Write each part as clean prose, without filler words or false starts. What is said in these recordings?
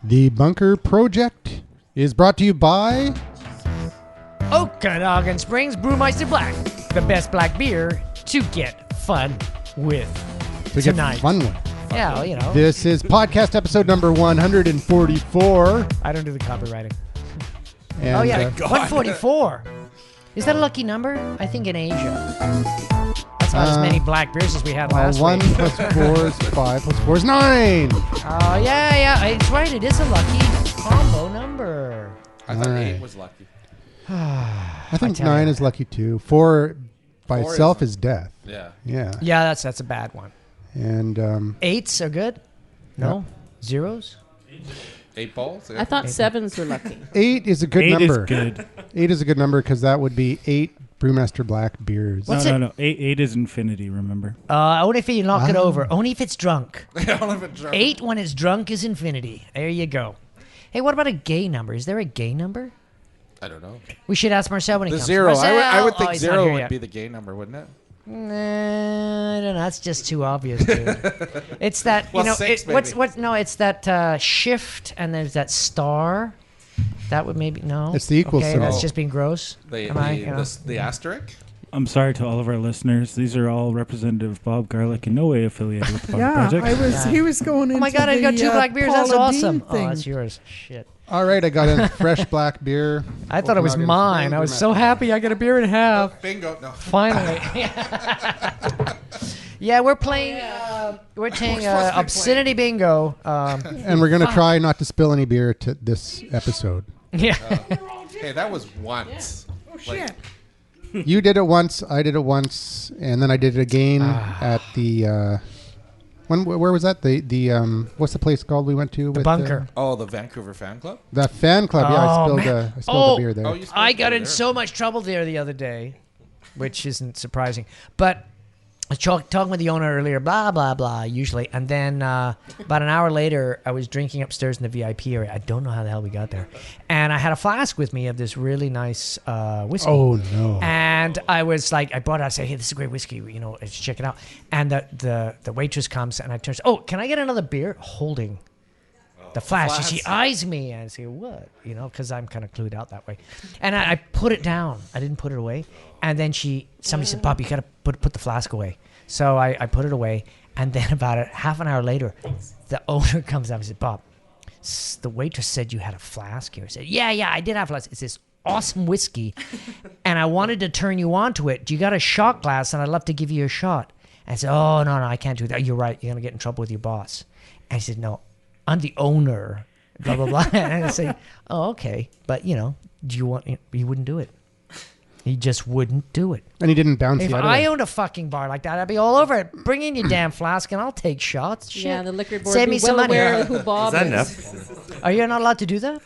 The Bunker Project is brought to you by Okanagan Spring Brewmaster Black, the best black beer to get fun with tonight. Get fun with. Yeah, well, you know. This is podcast episode number 144. I don't do the copywriting. And, oh, yeah. 144. Is that a lucky number? I think in Asia. That's not as many black beers as we had last 1 week. plus 4 is 5 plus 4 is 9. Oh, yeah. It's right. It is a lucky combo number. I thought 8 was lucky. I think 9 is lucky too. 4 by itself is death. Yeah. Yeah, that's a bad one. And 8s are good? No? Zeros? 8 balls? Yeah. I thought 7s were lucky. 8 is a good 8 number. Is good. 8 is a good number because that would be 8 Brewmaster Black beers. No. 8 is infinity, remember? Only if you knock it over. Only if it's drunk. Only if it's drunk. 8 when it's drunk is infinity. There you go. Hey, what about a gay number? Is there a gay number? I don't know. We should ask Marcel when he The comes. 0. Marcel! I would think he's not 0 here would yet. be the gay number, wouldn't it? Nah, I don't know. That's just too obvious, dude. It's that, Well, you know, 6 it's that shift and there's that star. That would maybe, no. It's the equal okay, symbol. that's just being gross. The asterisk? I'm sorry to all of our listeners. These are all Representative Bob Garlick, in no way affiliated with the Bunker Project. He was going into Oh my God, I got 2 black beers. That's Paula awesome. Dean thing. Oh, that's yours. Shit. All right, I got a fresh black beer. I thought it was Okanagan mine. Spring I was Brewmaster so happy I got a beer and a half. Bingo. No. Finally. Yeah, we're playing Obscenity Bingo. And we're going to try not to spill any beer to this episode. Yeah. Hey, that was once. Oh, shit. You did it once, I did it once, and then I did it again at the... where was that? The what's the place called we went to? The Bunker. The Vancouver Fan Club? The fan club. Yeah, I spilled a beer there. I got in so much trouble there the other day, which isn't surprising. But I was talking with the owner earlier, blah, blah, blah, usually. And then about an hour later, I was drinking upstairs in the VIP area. I don't know how the hell we got there. And I had a flask with me of this really nice whiskey. Oh, no. And I was like, I brought it out, I said, hey, this is a great whiskey, you know, let's check it out. And the waitress comes and I turn, oh, can I get another beer? Holding the flask. And she eyes me and I say, what? You know, because I'm kind of clued out that way. And I put it down. I didn't put it away. And then somebody said, Bob, you got to put the flask away. So I put it away. And then about half an hour later, the owner comes up and said, Bob, the waitress said you had a flask here. I said, yeah, I did have a flask. It's this awesome whiskey. And I wanted to turn you on to it. You got a shot glass and I'd love to give you a shot. And I said, oh, no, I can't do that. You're right. You're going to get in trouble with your boss. And he said, no, I'm the owner, blah, blah, blah. And I say, oh, okay. But, you know, he wouldn't do it. He just wouldn't do it. And he didn't bounce If you out of I it. owned a fucking bar like that, I'd be all over it. Bring in your damn flask and I'll take shots. Shit. Yeah, the liquor board Save be me some well money. aware of who Bob is. Are you not allowed to do that?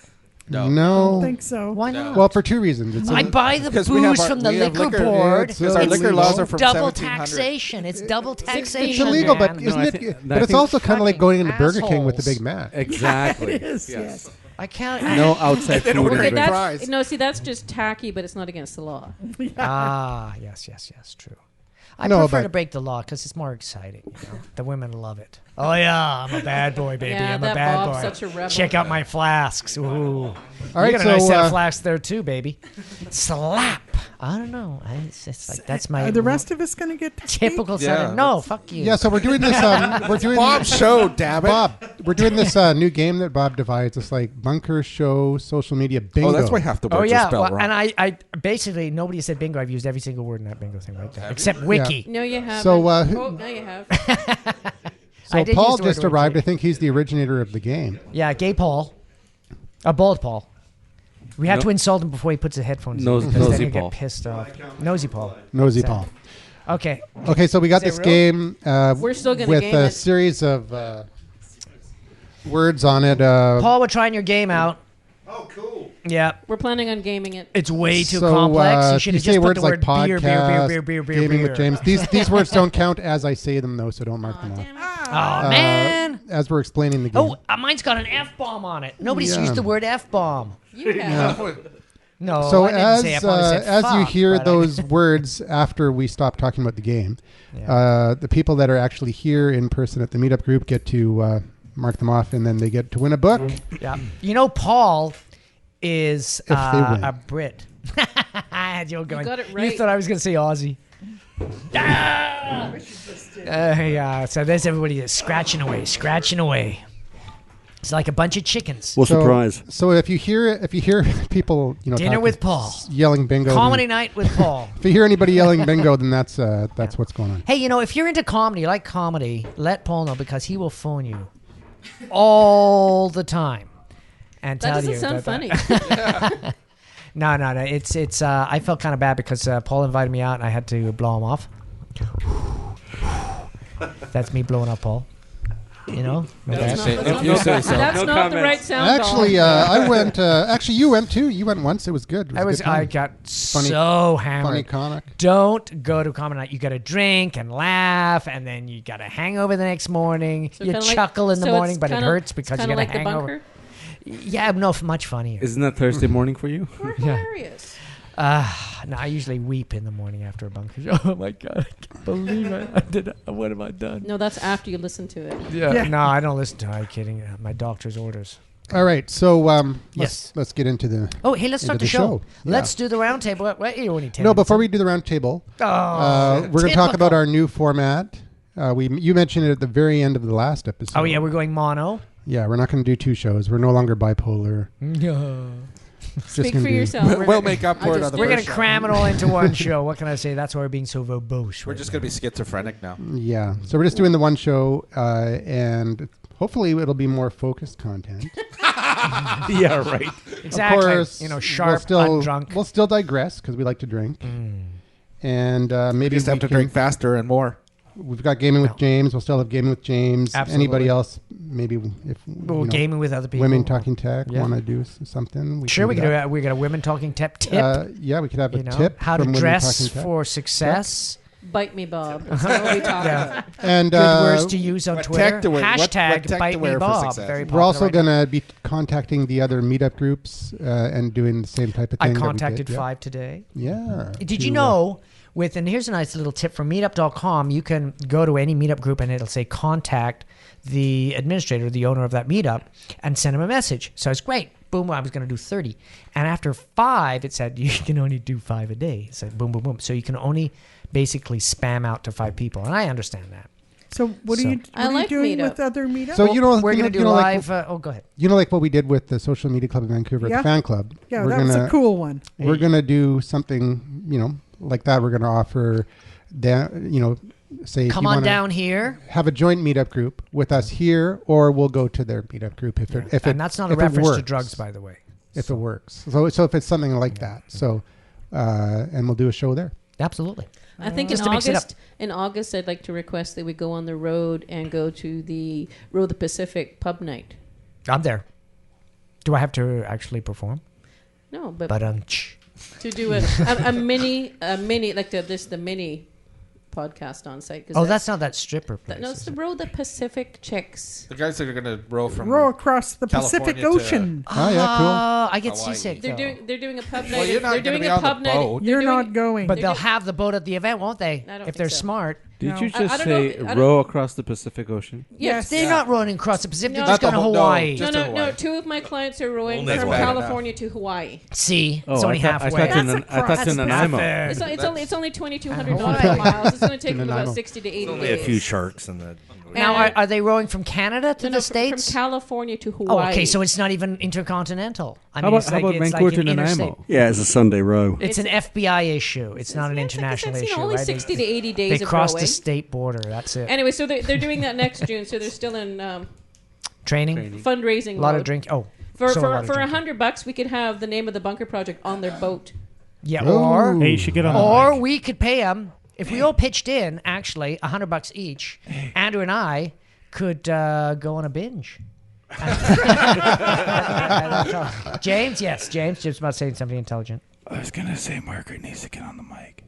I don't No. think so. Why not? Well, for 2 reasons. It's I buy the Because we have booze from the we have liquor board. It's Because our liquor illegal. laws are from Double 1700. taxation. It's double it's taxation. illegal, but man. isn't I it? think- But I it's think- also kind of like Fucking going into Burger King with the assholes. Big Mac. Exactly. It is, yes. I can't. No outside food. order is it. right. Fries. No, see, that's just tacky, but it's not against the law. Yes, true. I No, prefer but- to break the law because it's more exciting. You know? The women love it. Oh yeah, I'm a bad boy, baby. Yeah, I'm a that bad Bob's boy. such a rebel. Check out my flasks. Ooh. All right, you got a nice so, set of flasks there too, baby. Slap. I don't know. It's just like that's my Are the rest of us going to get to speak? typical Yeah, Southern. No, fuck you. Yeah, so we're doing this. We're doing Bob's show, damn it. Bob. We're doing this new game that Bob divides. It's like Bunker Show Social Media Bingo. Oh, that's why half the Oh words are yeah, spelled well, wrong. and I basically nobody said bingo. I've used every single word in that bingo thing right there, except wiki. No, you haven't. So, now you have. So I did Paul use the word just arrived. wiki. I think he's the originator of the game. Yeah, gay Paul, a bald Paul. We have No- to insult him before he puts his headphones Nose- in. 'Cause then Nosy he'll Paul. get pissed off. Nosy Paul. Nosy Exactly. Paul. Okay. Okay, so we got Is this it game We're still gonna with game a it. series of words on it. Paul, we're trying your game out. Oh, cool. Yeah. We're planning on gaming it. It's way too So, complex. You if should you have say just put words the like word beer, podcast, beer. gaming with James. These words don't count as I say them, though, so don't mark them off. Oh, man. As we're explaining the game. Oh, mine's got an F-bomb on it. Nobody's Yeah. used the word F-bomb. You have. No, So I didn't say F-bomb. I said as you fuck, hear but I- those words after we stop talking about the game, Yeah. the people that are actually here in person at the meetup group get to mark them off, and then they get to win a book. Yeah. You know, Paul is If they win. a Brit. You're going, got it right. You thought I was going to say Aussie. Yeah. So there's everybody that's scratching away. It's like a bunch of chickens. What surprise. So if you hear people, Dinner talking, with Paul. yelling bingo, Comedy then, night with Paul. if you hear anybody yelling bingo, then that's what's going on. Hey, if you're into comedy, you like comedy, let Paul know because he will phone you all the time and That tell you. doesn't sound funny. No. It's. I felt kind of bad because Paul invited me out and I had to blow him off. That's me blowing up Paul. No bad. If you say so. That's No not the comments. right sound. Actually, I went. Actually, you went too. You went once. It was good. It was a good I time. got Funny- so hammered. funny comic. Don't go to comedy night. You got to drink and laugh, and then you got a hangover the next morning. So you kinda like- chuckle in the so morning, it's but it kinda- hurts it's because you kinda got like a the hangover. bunker. Yeah, no, much funnier. Isn't that Thursday morning for you? We're hilarious. No, I usually weep in the morning after a bunker show. Oh my god, I can't believe I did. What have I done? No, that's after you listen to it. Yeah. No, I don't listen to it. Are you kidding? My doctor's orders. All right, so Yes. let's get into the. Oh, hey, let's start Into the the show. show. Let's do the round table. What, you only 10 No, minutes before in. we do the round table, Oh, we're going to talk about typical. our new format. You mentioned it at the very end of the last episode. Oh yeah, we're going mono. Yeah, we're not going to do two shows. We're no longer bipolar. No. Just Speak gonna for be- yourself. We'll make up for it on the We're first gonna show. cram it all into one show. What can I say? That's why we're being so verbose. We're just going to be schizophrenic now. Yeah, so we're just doing the one show, and hopefully it'll be more focused content. Yeah, right. exactly. Of course, Sharp, undrunk. We'll still digress because we like to drink, and We maybe just have to drink faster and more. We've got gaming with James. We'll still have gaming with James. Absolutely. Anybody else? Maybe if We're gaming with other people. women talking tech Yeah. want to do something. Sure, we can could do. We got a women talking tip. Yeah, we could have a tip. How to from Women dress Talking Tech. for success. Bite me, Bob. That's what we talk about. And Good words to use on what Twitter. tech to wear- what Hashtag tech to bite me wear for Bob. success. Very we're popular also right now. going to be contacting the other meetup groups and doing the same type of I thing. that we contacted did, yeah. 5 today. Yeah. Did you know? And here's a nice little tip from meetup.com. You can go to any meetup group and it'll say contact the administrator, the owner of that meetup, and send him a message. So it's great. Boom, I was going to do 30. And after 5, it said you can only do 5 a day. It said boom, boom, boom. So you can only basically spam out to 5 people. And I understand that. So what So- are you I like doing Meetup. with other meetups? So you know, We're going to do like, live. Go ahead. like what we did with the Social Media Club in Vancouver, Yeah. the fan club. yeah, we're that was a cool one. We're gonna do something, like that. We're gonna offer that, say if Come you on wanna down here. have a joint meetup group with us here, or we'll go to their meetup group if it And that's not a if it reference to works. drugs, by the way. If it works. So if it's something like that. So and we'll do a show there. Absolutely. I think Just in to mix it up. August, I'd like to request that we go on the road and go to the Row the Pacific pub night. I'm there. Do I have to actually perform? No, but to do a mini like the mini podcast on site. 'cause Oh, that's not that stripper place. no, it's is the it? Row the Pacific chicks. The guys that are going to row from... Row across the California Pacific to- Ocean. Oh yeah, I get Hawaii. seasick. They're though. doing a pub night. Well, you're not they're going to doing be a on pub the night. boat. You're doing- not going. But They're they'll doing- have the boat at the event, won't they? I don't If think they're so. smart. Did No. you I just don't say know- I don't- row across the Pacific Ocean? Yes. They're not rowing across the Pacific. No. They're just Not going to the whole- no, Hawaii. just- No, to no, no. Hawaii. 2 of my clients are rowing Only from Hawaii. California to Hawaii. See, Oh, it's only halfway. I thought That's in across- Nanaimo. fair. It's only $2,200 Hawaii. miles. It's going to take them Nanaimo. about 60 to 80 Only days. a few sharks in the. Now, And- are they rowing from Canada to No, the no, States? from California to Oh, Hawaii. okay, so it's not even intercontinental. I How mean, about Vancouver to Nanaimo? Yeah, it's a Sunday row. It's an FBI issue. It's not an international it's, issue. only right? 60 to 80 They days of crossed rowing. the state border. That's it. Anyway, so they're doing that next June. So they're still in Training. fundraising A lot mode. of drink. Oh, For so a lot of drinking. $100, we could have the name of the bunker project on their boat. Yeah, Ooh. or Hey, you should get on or the mic. we could pay them if we all pitched in. Actually, $100 each. Andrew and I could go on a binge. That's all. James, yes, James about saying something intelligent. I was going to say Margaret needs to get on the mic.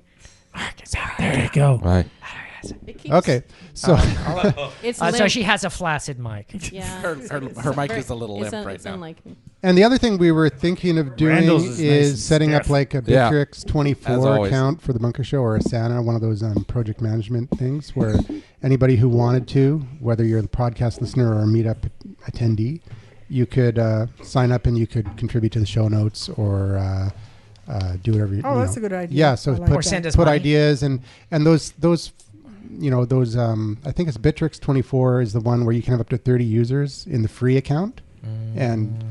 There you go. Right. It keeps, Okay, so It's So limp. she has a flaccid mic. Yeah. Her mic very- is a little limp right it's now. unlike me. and the other thing we were thinking of doing Randall's is, is nice and setting up stiff. like a Yeah. Bitrix As 24 always. account for the Bunker Show or Asana, one of those project management things where anybody who wanted to, whether you're the podcast listener or a meetup attendee, you could sign up and you could contribute to the show notes or do whatever you. Oh, you that's know. a good idea. Yeah, so I like put, Or send us put money. ideas and those I think it's Bitrix24 is the one where you can have up to 30 users in the free account, and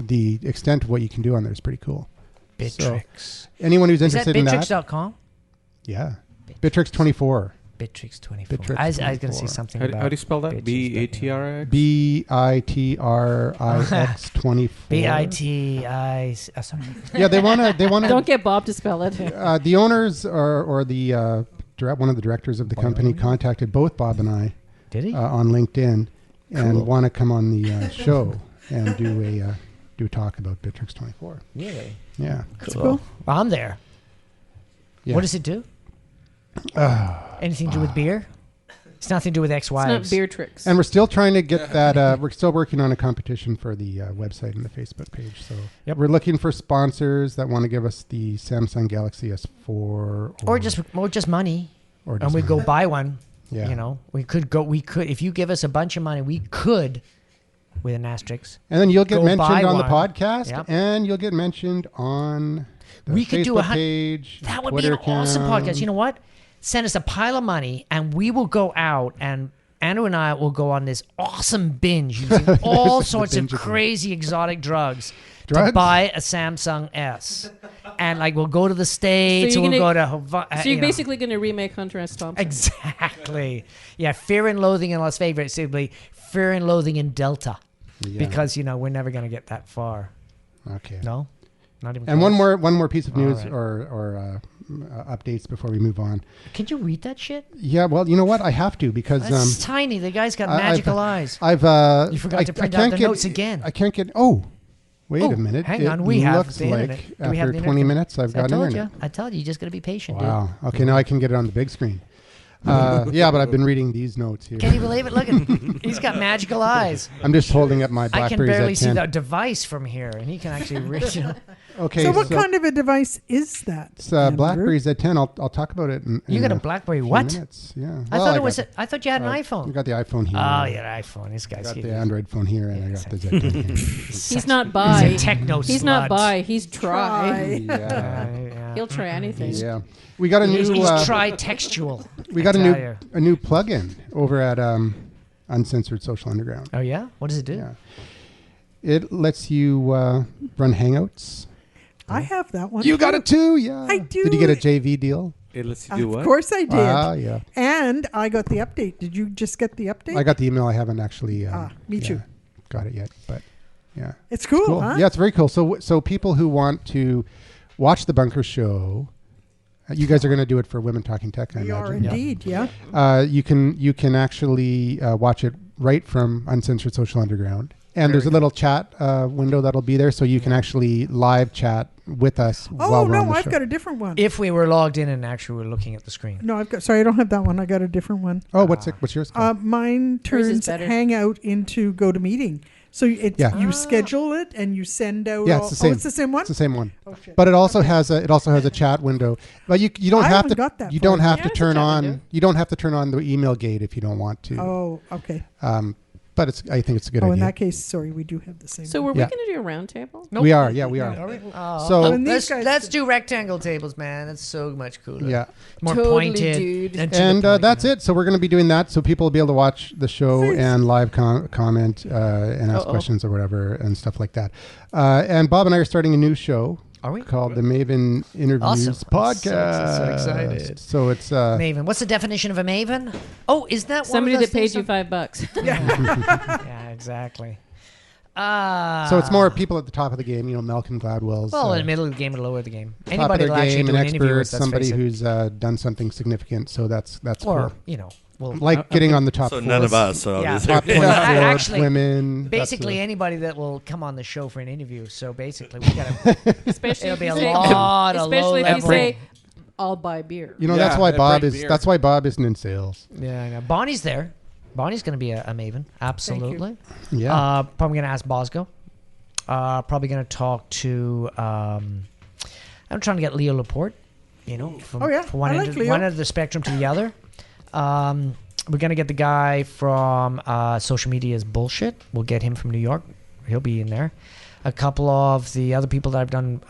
the extent of what you can do on there is pretty cool. Bitrix. So anyone who's Is that interested in that, Bitrix.com? yeah, Bitrix24. Bitrix24. Bitrix I was going to say 24. something How about do you spell that? Bitrix. BITRIX24. Sorry. Yeah, they want to. Don't get Bob to spell it. The owners or the one of the directors of the company contacted both Bob and I Did he? on LinkedIn and Cool. want to come on the show and do a talk about Bitrix24. Really? Yeah. Cool. I'm there. Yeah. What does it do? Anything to do with beer? It's nothing to do with It's not ex-wives. beer tricks. And we're still trying to get that. We're still working on a competition for the website and the Facebook page. So we're looking for sponsors that want to give us the Samsung Galaxy S4 Or just money. or And we money. go buy one. Yeah. You know, we could, if you give us a bunch of money, we could, with an asterisk. And then you'll get Go mentioned buy on the one. podcast, Yep. and you'll get mentioned on the We could do Facebook page. That would Twitter be an awesome account. podcast. You know what? Send us a pile of money, and we will go out, and Andrew and I will go on this awesome binge using all The sorts of binge account. crazy exotic drugs to Drugs? buy a Samsung S. And like we'll go to the States, So or you're we'll go gonna- to Hawaii. So you're basically going to remake Hunter S. Thompson. Exactly. Yeah, Fear and Loathing in Las Vegas. It'll be Fear and Loathing in Delta. Yeah. Because, we're never going to get that far. Okay. No? Not even And close? one more piece of news All right. or updates before we move on. Can you read that shit? Yeah, well, you know what? I have to because That's tiny. The guy's got I've- magical eyes. I've You forgot to print out can't the get- notes again. I can't get. Oh, wait Oh, a minute. hang It on, we have looks the like internet. Do we have after the 20 internet? minutes, I've I got told internet. you. I told you. Just got to be patient, Wow. Okay, now I can get it on the big screen. Yeah, but I've been reading these notes here. dude. Can you believe it? Look at he's got magical eyes. I'm just holding up my I BlackBerry can barely see Z10. the device from here, and he can actually read it. Okay, So what kind of a device is that? It's Andrew? BlackBerry Z10. I'll talk about it in You got a a BlackBerry few what? minutes. Yeah. I Well, thought it was. got- I thought you had an I iPhone. got the iPhone here. Oh, yeah, iPhone. This I guy's got here. the Android phone here, and I got the Z10 here. He's not by. He's a techno He's slut. not by. He's try. Yeah. Yeah. He'll try anything. Yeah. We got a He's new tri-textual. we got I a tell new you. a new plugin over at Uncensored Social Underground. Oh yeah. What does it do? Yeah. It lets you run Hangouts. I have that one. You got it too, yeah. I do. Did you get a JV deal? It lets you do what? Of course I did. Yeah. And I got the update. Did you just get the update? I got the email. I haven't actually me too. got it yet, but yeah. It's cool, Cool. huh? Yeah, it's very cool. So people who want to watch the Bunker Show, you guys are going to do it for Women Talking Tech, I We are imagine. indeed, yeah. You can actually watch it right from Uncensored Social Underground. And there's a little chat window that'll be there, so you can actually live chat with us Oh, while we're on no, the I've show. got a different one. If we were logged in and actually were looking at the screen. No, I don't have that one. I got a different one. Oh, what's yours called? Mine Yours is turns better. Hangout into GoToMeeting. So Yeah. you schedule it and you send out. Yeah, it's the same. Oh, it's the same one. It's the same one. Oh, shit. But it also has a chat window. But you don't I have haven't to got that you for don't you. have Yeah, to it's a turn chat on window. you don't have to turn on the email gate if you don't want to. Oh, okay. But I think it's a good Oh, idea. in that case, sorry, we do have the same. So one. were Yeah. we going to do a round table? Nope. We are, we are. Oh. So- And these guys- let's do rectangle tables, man. That's so much cooler. Yeah. More Totally, pointed. dude. And, to the And point, that's man. it. So we're going to be doing that, so people will be able to watch the show Nice. and live comment and ask questions or whatever and stuff like that. And Bob and I are starting a new show Are we? called the Maven Interviews Awesome. Podcast. So excited. So it's Maven. What's the definition of a maven? Oh, is that Somebody one of that those paid you things $5. Yeah, exactly. so it's more people at the top of the game. Malcolm Gladwell's Well, in the middle of the game and lower of the game. top of Anybody their will actually game, do an an interview expert, with, let's somebody face it. who's done something significant. So that's Or, cool. well, Like getting on the top. So four. none of us. So Yeah. Top Yeah. 24 Actually, women. basically anybody that will come on the show for an interview. So basically, we gotta. Especially It'll if be you a say, lot of especially if you low-level. say, I'll buy beer. You know, Yeah, that's why and Bob bring is. beer. That's why Bob isn't in sales. Yeah, I know. Bonnie's there. Bonnie's going to be a maven. Absolutely. Yeah. Probably going to ask Bosco. Probably going to talk to. I'm trying to get Leo Laporte. From, Oh, yeah. from one, I end like of, Leo. one end of the spectrum to the other. We're going to get the guy from Social Media is Bullshit. We'll get him from New York. He'll be in there. A couple of the other people that I've done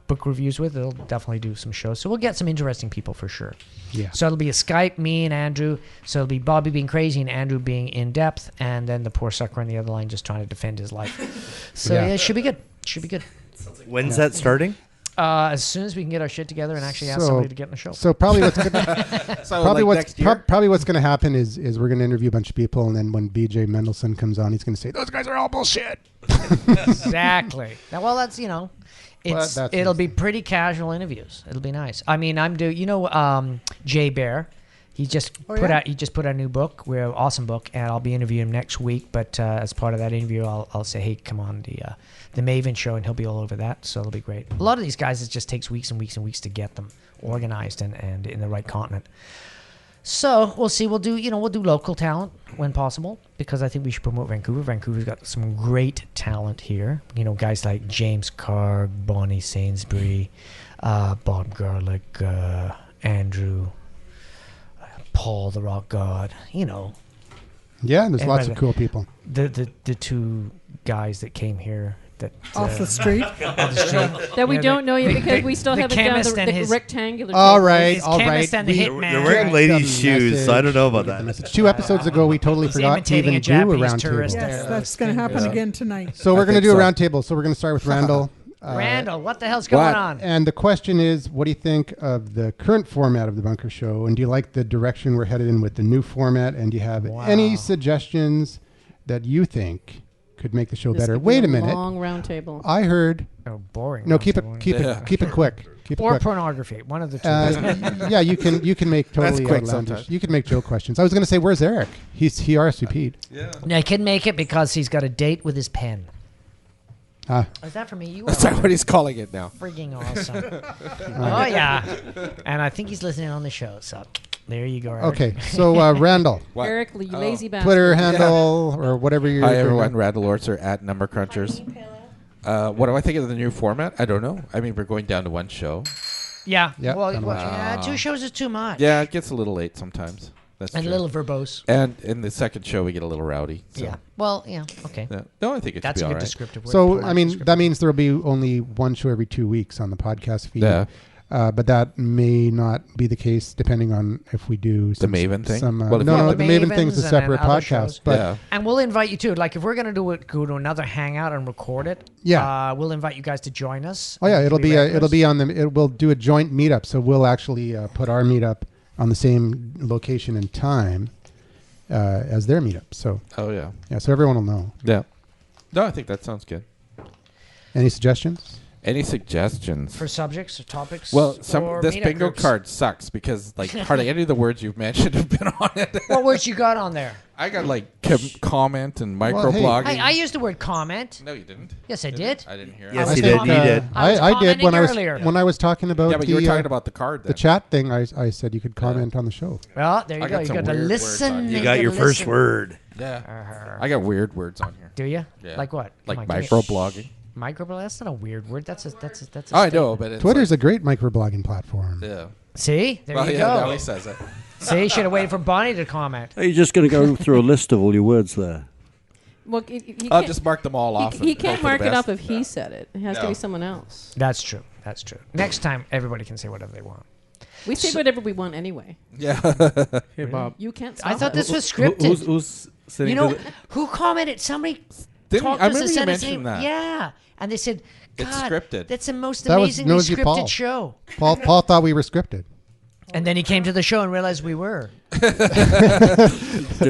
book reviews with, they'll definitely do some shows. So we'll get some interesting people for sure. Yeah. So it'll be a Skype, me and Andrew. So it'll be Bobby being crazy and Andrew being in depth, and then the poor sucker on the other line just trying to defend his life. So yeah, it should be good. Should be good. When's that starting? As soon as we can get our shit together and actually ask somebody to get in the show. So probably what's probably what's going to happen is we're going to interview a bunch of people, and then when BJ Mendelsohn comes on, he's going to say those guys are all bullshit. Exactly. Now, well, that's it'll be pretty casual interviews. It'll be nice. I mean, Jay Bear. He just put out a new book. We're an awesome book, and I'll be interviewing him next week. But as part of that interview, I'll say, hey, come on the Maven show, and he'll be all over that. So it'll be great. A lot of these guys, it just takes weeks and weeks and weeks to get them organized and in the right continent. So we'll see. We'll do local talent when possible, because I think we should promote Vancouver. Vancouver's got some great talent here. Guys like James Carr, Bonnie Sainsbury, Bob Garlick, Andrew, Paul the Rock God. Yeah, there's lots of cool people. The two guys that came here off the street. That we don't know yet because we still haven't done the rectangular. All right. They're wearing ladies' shoes, so I don't know about that. 2 episodes ago, we totally forgot to even do a round table. Yes, that's going to happen again tonight. So we're going to do a round table. So we're going to start with Randall. Randall, what the hell's going on? And the question is, what do you think of the current format of the Bunker Show? And do you like the direction we're headed in with the new format? And do you have any suggestions that you think could make the show better? Wait a minute. Long round table. I heard. Oh, boring. No, keep it quick. Or pornography. One of the two. Yeah, you can make totally quick outlandish. sometimes. You can make Joe questions. I was going to say, where's Eric? He RSVP'd. Yeah. No, he couldn't make it because he's got a date with his pen. Is that for me? You That's not what he's calling it now. Freaking awesome. Oh, yeah. And I think he's listening on the show, so there you go, Eric. Okay, so Randall. What? Eric, you lazy bastard. Twitter handle or whatever you're Hi, everyone. Randall Orser at Number Crunchers. What do I think of the new format? I don't know. I mean, we're going down to one show. Yeah. Yep. Well, 2 shows is too much. Yeah, it gets a little late sometimes. That's and true. a little verbose. And in the second show, we get a little rowdy. So. Yeah. Well, yeah. Okay. Yeah. No, I think it That's should a be good all right. descriptive word. So, I mean, that means there will be only one show every 2 weeks on the podcast feed. Yeah. But that may not be the case depending on if we do The Maven thing? The Maven thing's a separate podcast. But and we'll invite you too. Like if we're gonna go to another hangout and record it, we'll invite you guys to join us. Oh yeah, it'll be on the. We'll do a joint meetup, so we'll actually put our meetup on the same location and time as their meetup. So. Oh yeah. Yeah, so everyone will know. Yeah. No, I think that sounds good. Any suggestions? Any suggestions for subjects or topics? Well, this bingo groups? card sucks because like hardly any of the words you've mentioned have been on it. What words you got on there? I got like comment and microblogging. I used the word comment. No, you didn't. Yes, I did. I didn't hear it. Yes, you did. You did. I did when I was talking about. Yeah, but you were talking about the card. Then. The chat thing. I said you could comment on the show. Well, there you go. You got to listen. You got your first word. Yeah. I got weird words on here. Do you? Yeah. Like what? Like microblogging. Microblogging? That's not a weird word. That's a Oh, I know, but Twitter's a great microblogging platform. Yeah. See? There you go. Now he says it. See? Should have waited for Bonnie to comment. Are you just going to go through a list of all your words there? Well, I'll just mark them all off. He can't mark it up if he said it. It has to be someone else. That's true. Next time, everybody can say whatever they want. We say whatever we want anyway. Yeah. Hey, Bob. You can't stop I thought us. this was scripted. Who's sitting? Who commented? Somebody I talked us remember and you said mentioned that. Yeah. And they said, God, It's scripted. That's the most That was amazingly Nosy scripted Paul. show. Paul thought we were scripted. And then he came to the show and realized we were. Did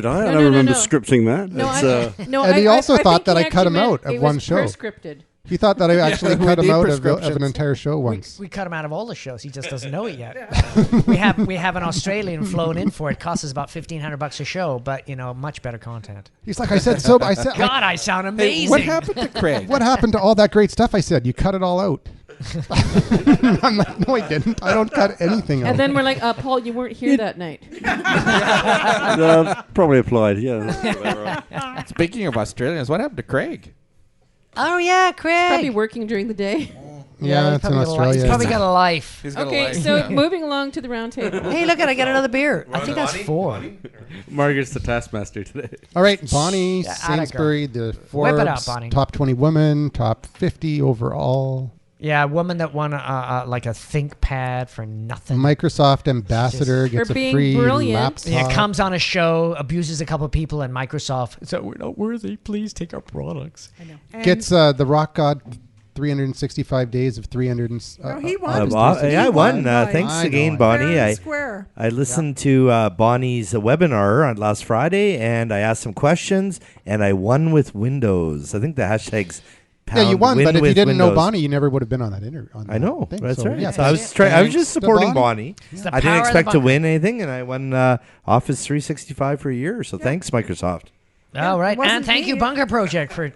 I? I don't remember scripting that. And he also thought that I cut him out of one show. Scripted. He thought that I actually cut him out of an entire show once. We cut him out of all the shows. He just doesn't know it yet. we have an Australian flown in for it. Costs us about $1,500 a show, but much better content. He's like, I said. God, I sound amazing. Hey, what happened to Craig? What happened to all that great stuff I said? You cut it all out. I'm like, no, I didn't. I don't cut anything out. And then we're like, Paul, you weren't here that night. Probably applied, yeah. Speaking of Australians, what happened to Craig? Oh, yeah, Craig. Probably working during the day. Yeah, he's it's in probably got a li- Australia. He's probably got a life. He's got a Okay, life. so moving along to the round table. Hey, look at I got another beer. I think that's 4. Margaret's the taskmaster today. All right, Bonnie Yeah, atta girl. Sainsbury, the Whip it out, Forbes Bonnie. top 20 women, top 50 overall. Yeah, a woman that won like a ThinkPad for nothing. Microsoft ambassador For gets a being free brilliant. laptop. Yeah, comes on a show, abuses a couple of people, and Microsoft. So we're not worthy. Please take our products. I know. And Gets the Rock God 365 days of 300. No, he won. I won. Right. Thanks I again, know. Bonnie. fair and I square. listened to Bonnie's webinar on last Friday, and I asked some questions, and I won with Windows. I think the hashtag's Yeah, you won, win but if with you didn't know Windows. Bonnie, you never would have been on that interview. I know. Thing. That's So, right. yeah, So I was thanks I was just to supporting Bonnie. It's the I didn't power of expect the to bunker. win anything, and I won Office 365 for a year. So thanks, Microsoft. All right, wasn't and thank me. you, Bunker Project, for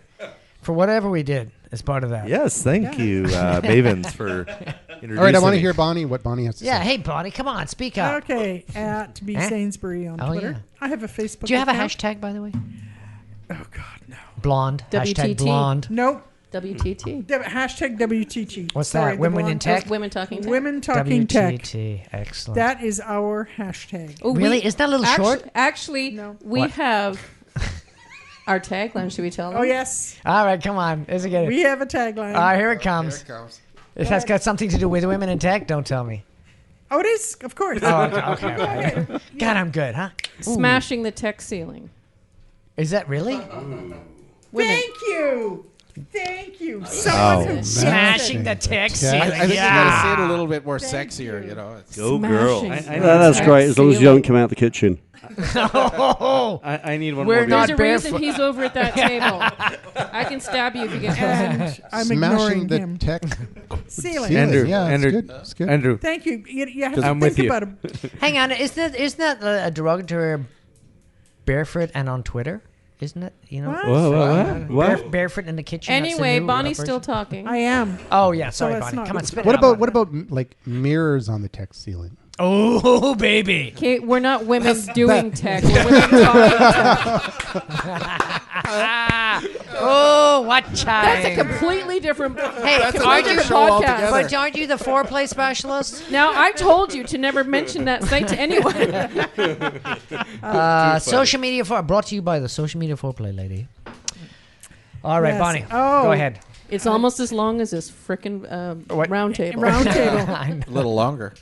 whatever we did as part of that. Yes, thank you, Mavens, for introducing All right, I want to me. Oh, hear Bonnie, what Bonnie has to Yeah, say. hey, Bonnie, come on, speak up. Okay, at B Eh? Sainsbury on Oh, Twitter. yeah. I have a Facebook. Do you have a account. hashtag, by the way? Oh God, no. Blonde. Hashtag WTT. blonde. Nope. WTT. Hashtag WTT. What's Sorry, that? the Women blonde- in tech? Women talking tech. Women talking tech. WTT. Excellent. That is our hashtag. Oh, Really? Isn't that a little short? Actually, No. we What? have our tagline. Should we tell them? Oh yes, All right, come on. Is it good? we have a tagline. All right, here it comes. If that's got something to do with women in tech, don't tell me. Oh, it is, of course. Oh, okay. God, I'm good, huh? Smashing the tech ceiling. Is that really? Women. Thank you. Thank you. Wow. Someone who Smashing the tech ceiling. I think yeah. you got to say it a little bit more sexier, you know. It's, Go girl. Smashing That's the great, as long as you ceiling. don't come out the kitchen. Oh, I need one We're more. not There's a reason barefoot. he's over at that table. I can stab you if you get close. And I'm Smashing ignoring the him. tech Ceiling. ceiling. Andrew, Yeah, it's Andrew, good. It's good. Andrew, Thank you. You have 'Cause to I'm think with you. about it. hang on. Isn't that a derogatory barefoot and on Twitter? Isn't it? You know, What? what? barefoot in the kitchen. that's the Anyway, new Bonnie's still operation. talking. I am. Oh yeah, sorry, that's Bonnie. not Come on, good. spit What it out. about like mirrors on the tech ceiling? Oh baby. Okay, we're not women doing tech. We're women talking tech. Oh, what That's a time? completely different. Hey, That's aren't another you show podcast. altogether. But aren't you the foreplay specialist? Now I told you to never mention that site to anyone. Social media for brought to you by the social media foreplay lady. All right, Yes. Bonnie, Oh. go ahead. It's almost as long as this frickin' What? round table. Round table. I a little longer.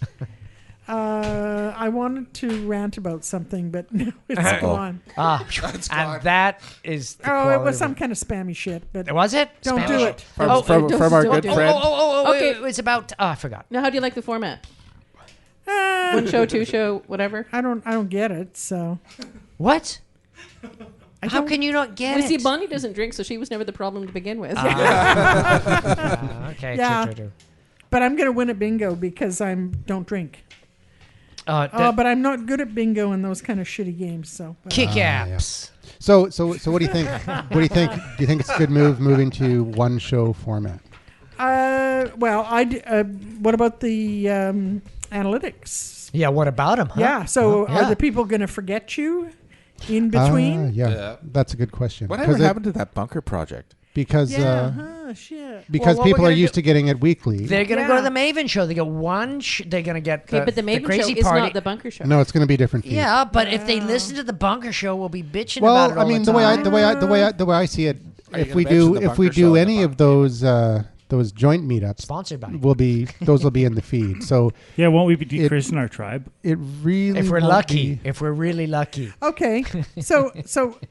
I wanted to rant about something, but no, it's gone. and that is. The Oh, it quality was of some kind of spammy shit, but Was it? don't Spanish? do it. From, Oh, from, don't- from our don't good do it. friend. Okay. It's about. Oh, I forgot. Now, how do you like the format? Ah, One show, two show, whatever. I don't get it. So What? I How don't- can you not get Well, it? see, Bonnie doesn't drink, so she was never the problem to begin with. Okay. Yeah. True. But I'm gonna win at bingo because I don't drink. But I'm not good at bingo and those kind of shitty games. So kick yeah. apps. So what do you think? What do you think? Do you think it's a good move moving to one show format? what about the analytics? Yeah. What about him? Huh? Yeah. So Yeah. are the people gonna forget you in between? Yeah, that's a good question. Whatever 'Cause it- happened to that bunker project? Because Shit. because Well, what people we're are gonna used do- to getting it weekly. They're gonna go Yeah. to the Maven show. They get one. They're gonna get. Okay, but the Maven crazy show is party. not the bunker show. No, it's going to be a different feed. Yeah, but if they listen to the bunker show, we'll be bitching Well, about it. I all mean, the the way I time. the way I see it, Are you if gonna we mention do the if we bunker show do in any the of those joint meetups, Sponsored by. those will be in the feed. So Yeah, won't we be decreasing our tribe? it really If we're won't lucky, be- if we're really lucky. Okay. So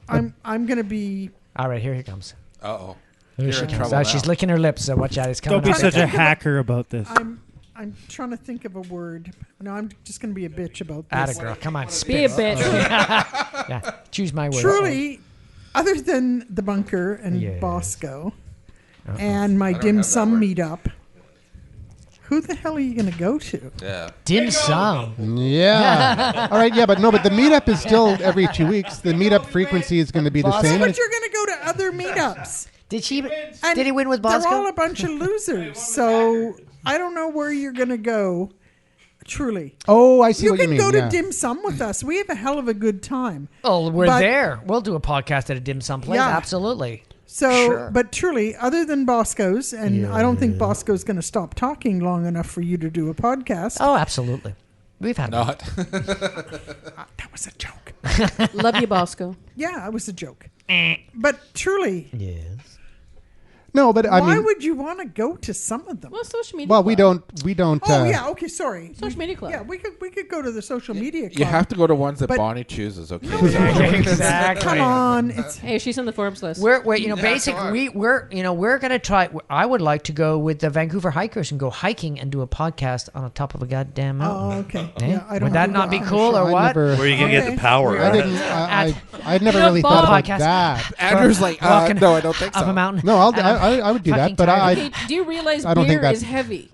I'm gonna be. All right, here he comes. Uh-oh. Here You're she in comes. trouble Oh, now. she's licking her lips. So watch out, it's coming. Don't be up. such a hacker about this. I'm trying to think of a word. No, I'm just gonna be a bitch about Atta this. girl, come on, Be spit. a bitch. Yeah, choose my word. Truly, other than the bunker and Yes. Bosco and my dim sum meetup, who the hell are you going to go to? Yeah. Dim sum. Yeah. All right. Yeah, but the meetup is still every 2 weeks. The meetup frequency is going to be the Bosco. same. But you're going to go to other meetups. Did she? And Did he win with They're all Bosco? a bunch of losers. So I don't know where you're going to go. Truly. Oh, I see You what you can mean. go to yeah. dim sum with us. We have a hell of a good time. Oh, we're But- there. We'll do a podcast at a dim sum place. Yeah. Absolutely. So, but truly, other than Bosco's, and I don't think Bosco's going to stop talking long enough for you to do a podcast. Oh, absolutely. We've had Not. That was a joke. Love you, Bosco. Yeah, it was a joke. But truly, Yes. No, but I mean, why would you want to go to some of them? Well, social media. well, club. we don't. Oh yeah, okay, sorry. Social media club. Yeah, we could go to the social media club. You have to go to ones that But- Bonnie chooses, okay? Exactly. Come on, it's Hey, she's on the Forbes list. We're basically we're gonna try. I would like to go with the Vancouver hikers and go hiking and do a podcast on the top of a goddamn mountain. oh okay. Eh? Yeah, I don't Would that do not be I'm cool sure. or what? Never, Where are you going to get Okay. the power? I didn't. I'd never really Bob thought podcast. about that. Andrew's like, Walking no, I don't think up so. a mountain. No, And I'm I would do that, fucking but tired. Okay, do you realize I don't think beer that's- is heavy?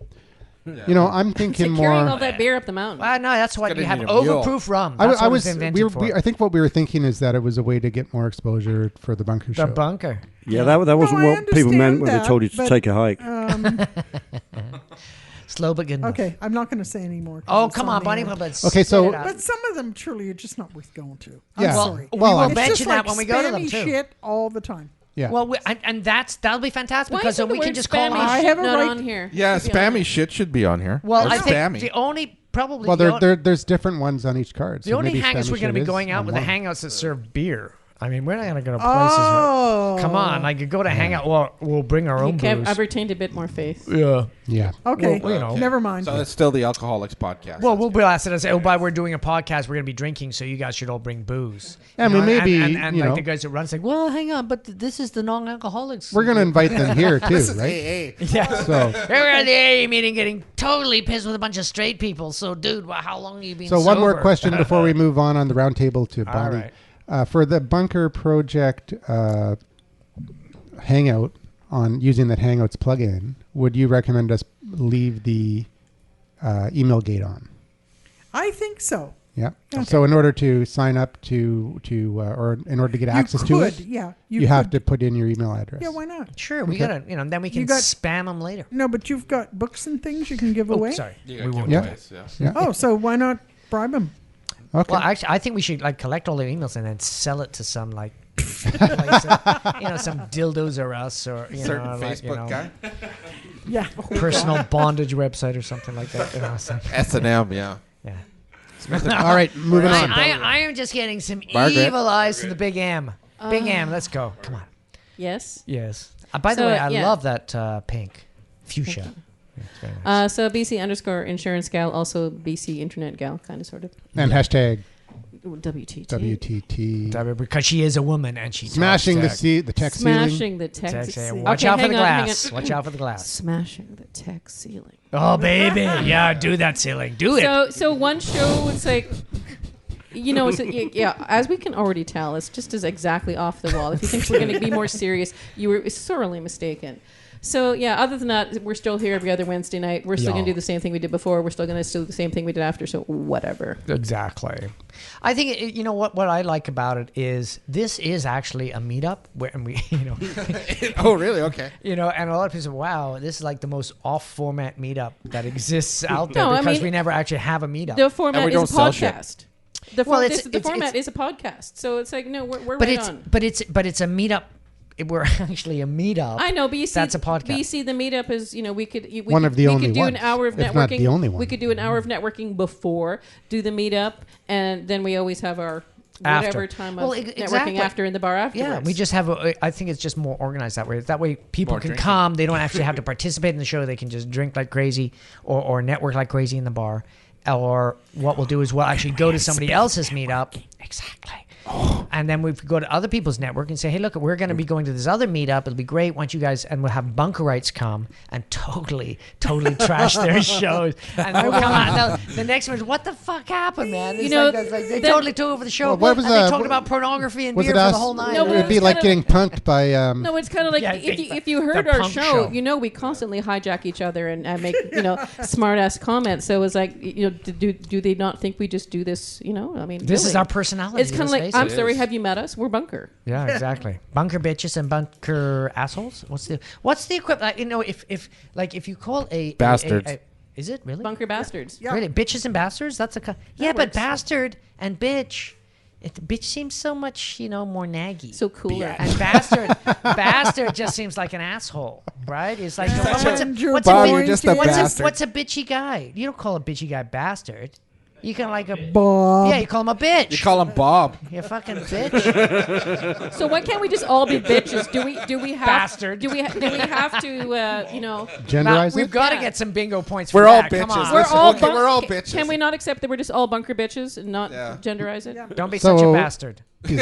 you know, I'm It's thinking like carrying all more. that beer up the mountain. Well, no, that's what gonna you have. need a mule. Overproof rum. I, That's I what was. it's invented for. I think what we were thinking is that it was a way to get more exposure for the bunker The show. bunker. Yeah, that wasn't No, I what people meant when they understand told you that, to but- take a hike. Slow but good enough. Okay, I'm not going to say anymore. 'cause Oh, it's come on on, the Bunny air. Puppets. Okay, so- Set it up. But some of them truly are just not worth going to. I'm Yeah. sorry. Well, we will I'm- It's mention just that like when we go to them spammy too. shit all the time. Yeah. Well, and that'll be fantastic Why because isn't then we the can word just call spammy them. I shit have a not right- on here? Yeah, To be honest. spammy shit should be on here. Well, Or I think spammy. the only probably Well, the, there's different ones on each card. the so only maybe hangouts Spanish we're going to it be is going out on with the one. hangouts that serve beer. I mean, we're not going to go to places. Oh. Come on, like you go to hangout. Well, we'll bring our own Okay, booze. I've retained a bit more faith. Yeah. Yeah. Okay, Well, you know. never mind. So it's still the Alcoholics podcast. Well, we'll blast it and say, "Oh, but we're doing a podcast. We're going to be drinking, so you guys should all bring booze." I You mean, know, maybe, and you like know. the guys that run, like, "Well, hang on, but this is the non-alcoholics." We're going to invite them here too, right? Yeah. So, We were at the AA meeting, getting totally pissed with a bunch of straight people. So, dude, how long have you been? so one more sober? question before we move on the roundtable to All Bonnie. right. For the bunker project hangout on using that Hangouts plugin, would you recommend us leave the email gate on? I think so. Yeah. So in order to sign up or in order to get access to it, Yeah, you have to put in your email address. Yeah, why not? Sure, we gotta, then we can got- spam them later. No, but you've got books and things you can give away. Oh, sorry, You we got won't. giveaways, yeah. Yeah. Oh, so why not bribe them? Okay. Well, actually, I think we should collect all their emails and then sell it to some place, some dildos or us or Certain Facebook guy. Yeah. personal bondage website or something like that. S&M, yeah. Yeah. All right, moving on. I am just getting some Margaret. evil eyes from the Big M. Big M, let's go. Come on. Yes. Yes. By the So, way, I yeah. love that pink fuchsia. Yeah, it's very nice. So BC_insurance gal, also BC internet gal, kind of, sort of. And hashtag WTT. WTT. Because she is a woman and she Smashing talks the tech ceiling. Smashing the tech tech. ceiling. Watch Okay, out for the hang on, hang glass. on. Watch out for the glass. Smashing the tech ceiling. Oh, baby. Yeah, do that ceiling. Do it. So one show, it's like, so, yeah, as we can already tell, it's just as exactly off the wall. If you think we're going to be more serious, you were sorely mistaken. So, yeah, other than that, we're still here every other Wednesday night. We're still going to do the same thing we did before. We're still going to do the same thing we did after, so whatever. Exactly. I think, what I like about it is this is actually a meetup where we, Oh, really? Okay. and a lot of people say, wow, this is like the most off-format meetup that exists out there No, I because mean, we never actually have a meetup. The format we is don't a sell shit. podcast. The format is a podcast. So it's like, no, we're but right it's on. but it's a meetup. We're actually a meetup. I know, but you see, that's a podcast. But you see, the meetup is, we could One of the only could do an ones, hour of if networking. not the only one. We could do an hour of networking before, do the meetup, and then we always have our whatever After. time Well, of networking exactly. after in the bar afterwards. Yeah, we just have. I think it's just more organized that way. That way, people More can drinking. come. They don't actually have to participate in the show. They can just drink like crazy or network like crazy in the bar. Or what we'll do is we'll actually go to somebody else's meetup. Exactly. And then we go to other people's network and say, hey, look, we're going to be going to this other meetup. It'll be great once you guys, and we'll have Bunkerites come and totally trash their shows. And they'll come out. And the next one is, what the fuck happened, man? It's they totally took over the show. Well, what was and they the- talked about pornography and Was beer it for us? the whole night. No, It but would be it's like kinda- getting punked by. No, it's kind of like Yeah, if you heard the our punk show, show. we constantly hijack each other and make smart ass comments. So it's like do they not think we just do this? I mean, This is really. our personality. It's kind of let's like, face I'm it. sorry, have you met us? We're bunker. Yeah, exactly. Bunker bitches and bunker assholes. What's the equivalent? If you call a Bastards. is it really Bunker bastards. Yeah. Really, bitches and bastards? That's but works. bastard and bitch Bitch seems so much, more naggy. So cooler. And bastard just seems like an asshole, right? It's like, what's a bitchy guy? You don't call a bitchy guy bastard. You can like a Bob. Yeah, you call him a bitch. You call him Bob. You fucking bitch. So why can't we just all be bitches? Do we have Bastard. Do we have to genderize We've it? got to get some bingo points. We're for all that. bitches. Come on. Listen, we're all bitches. Can we not accept that we're just all bunker bitches and not genderize it? Don't be such a bastard. You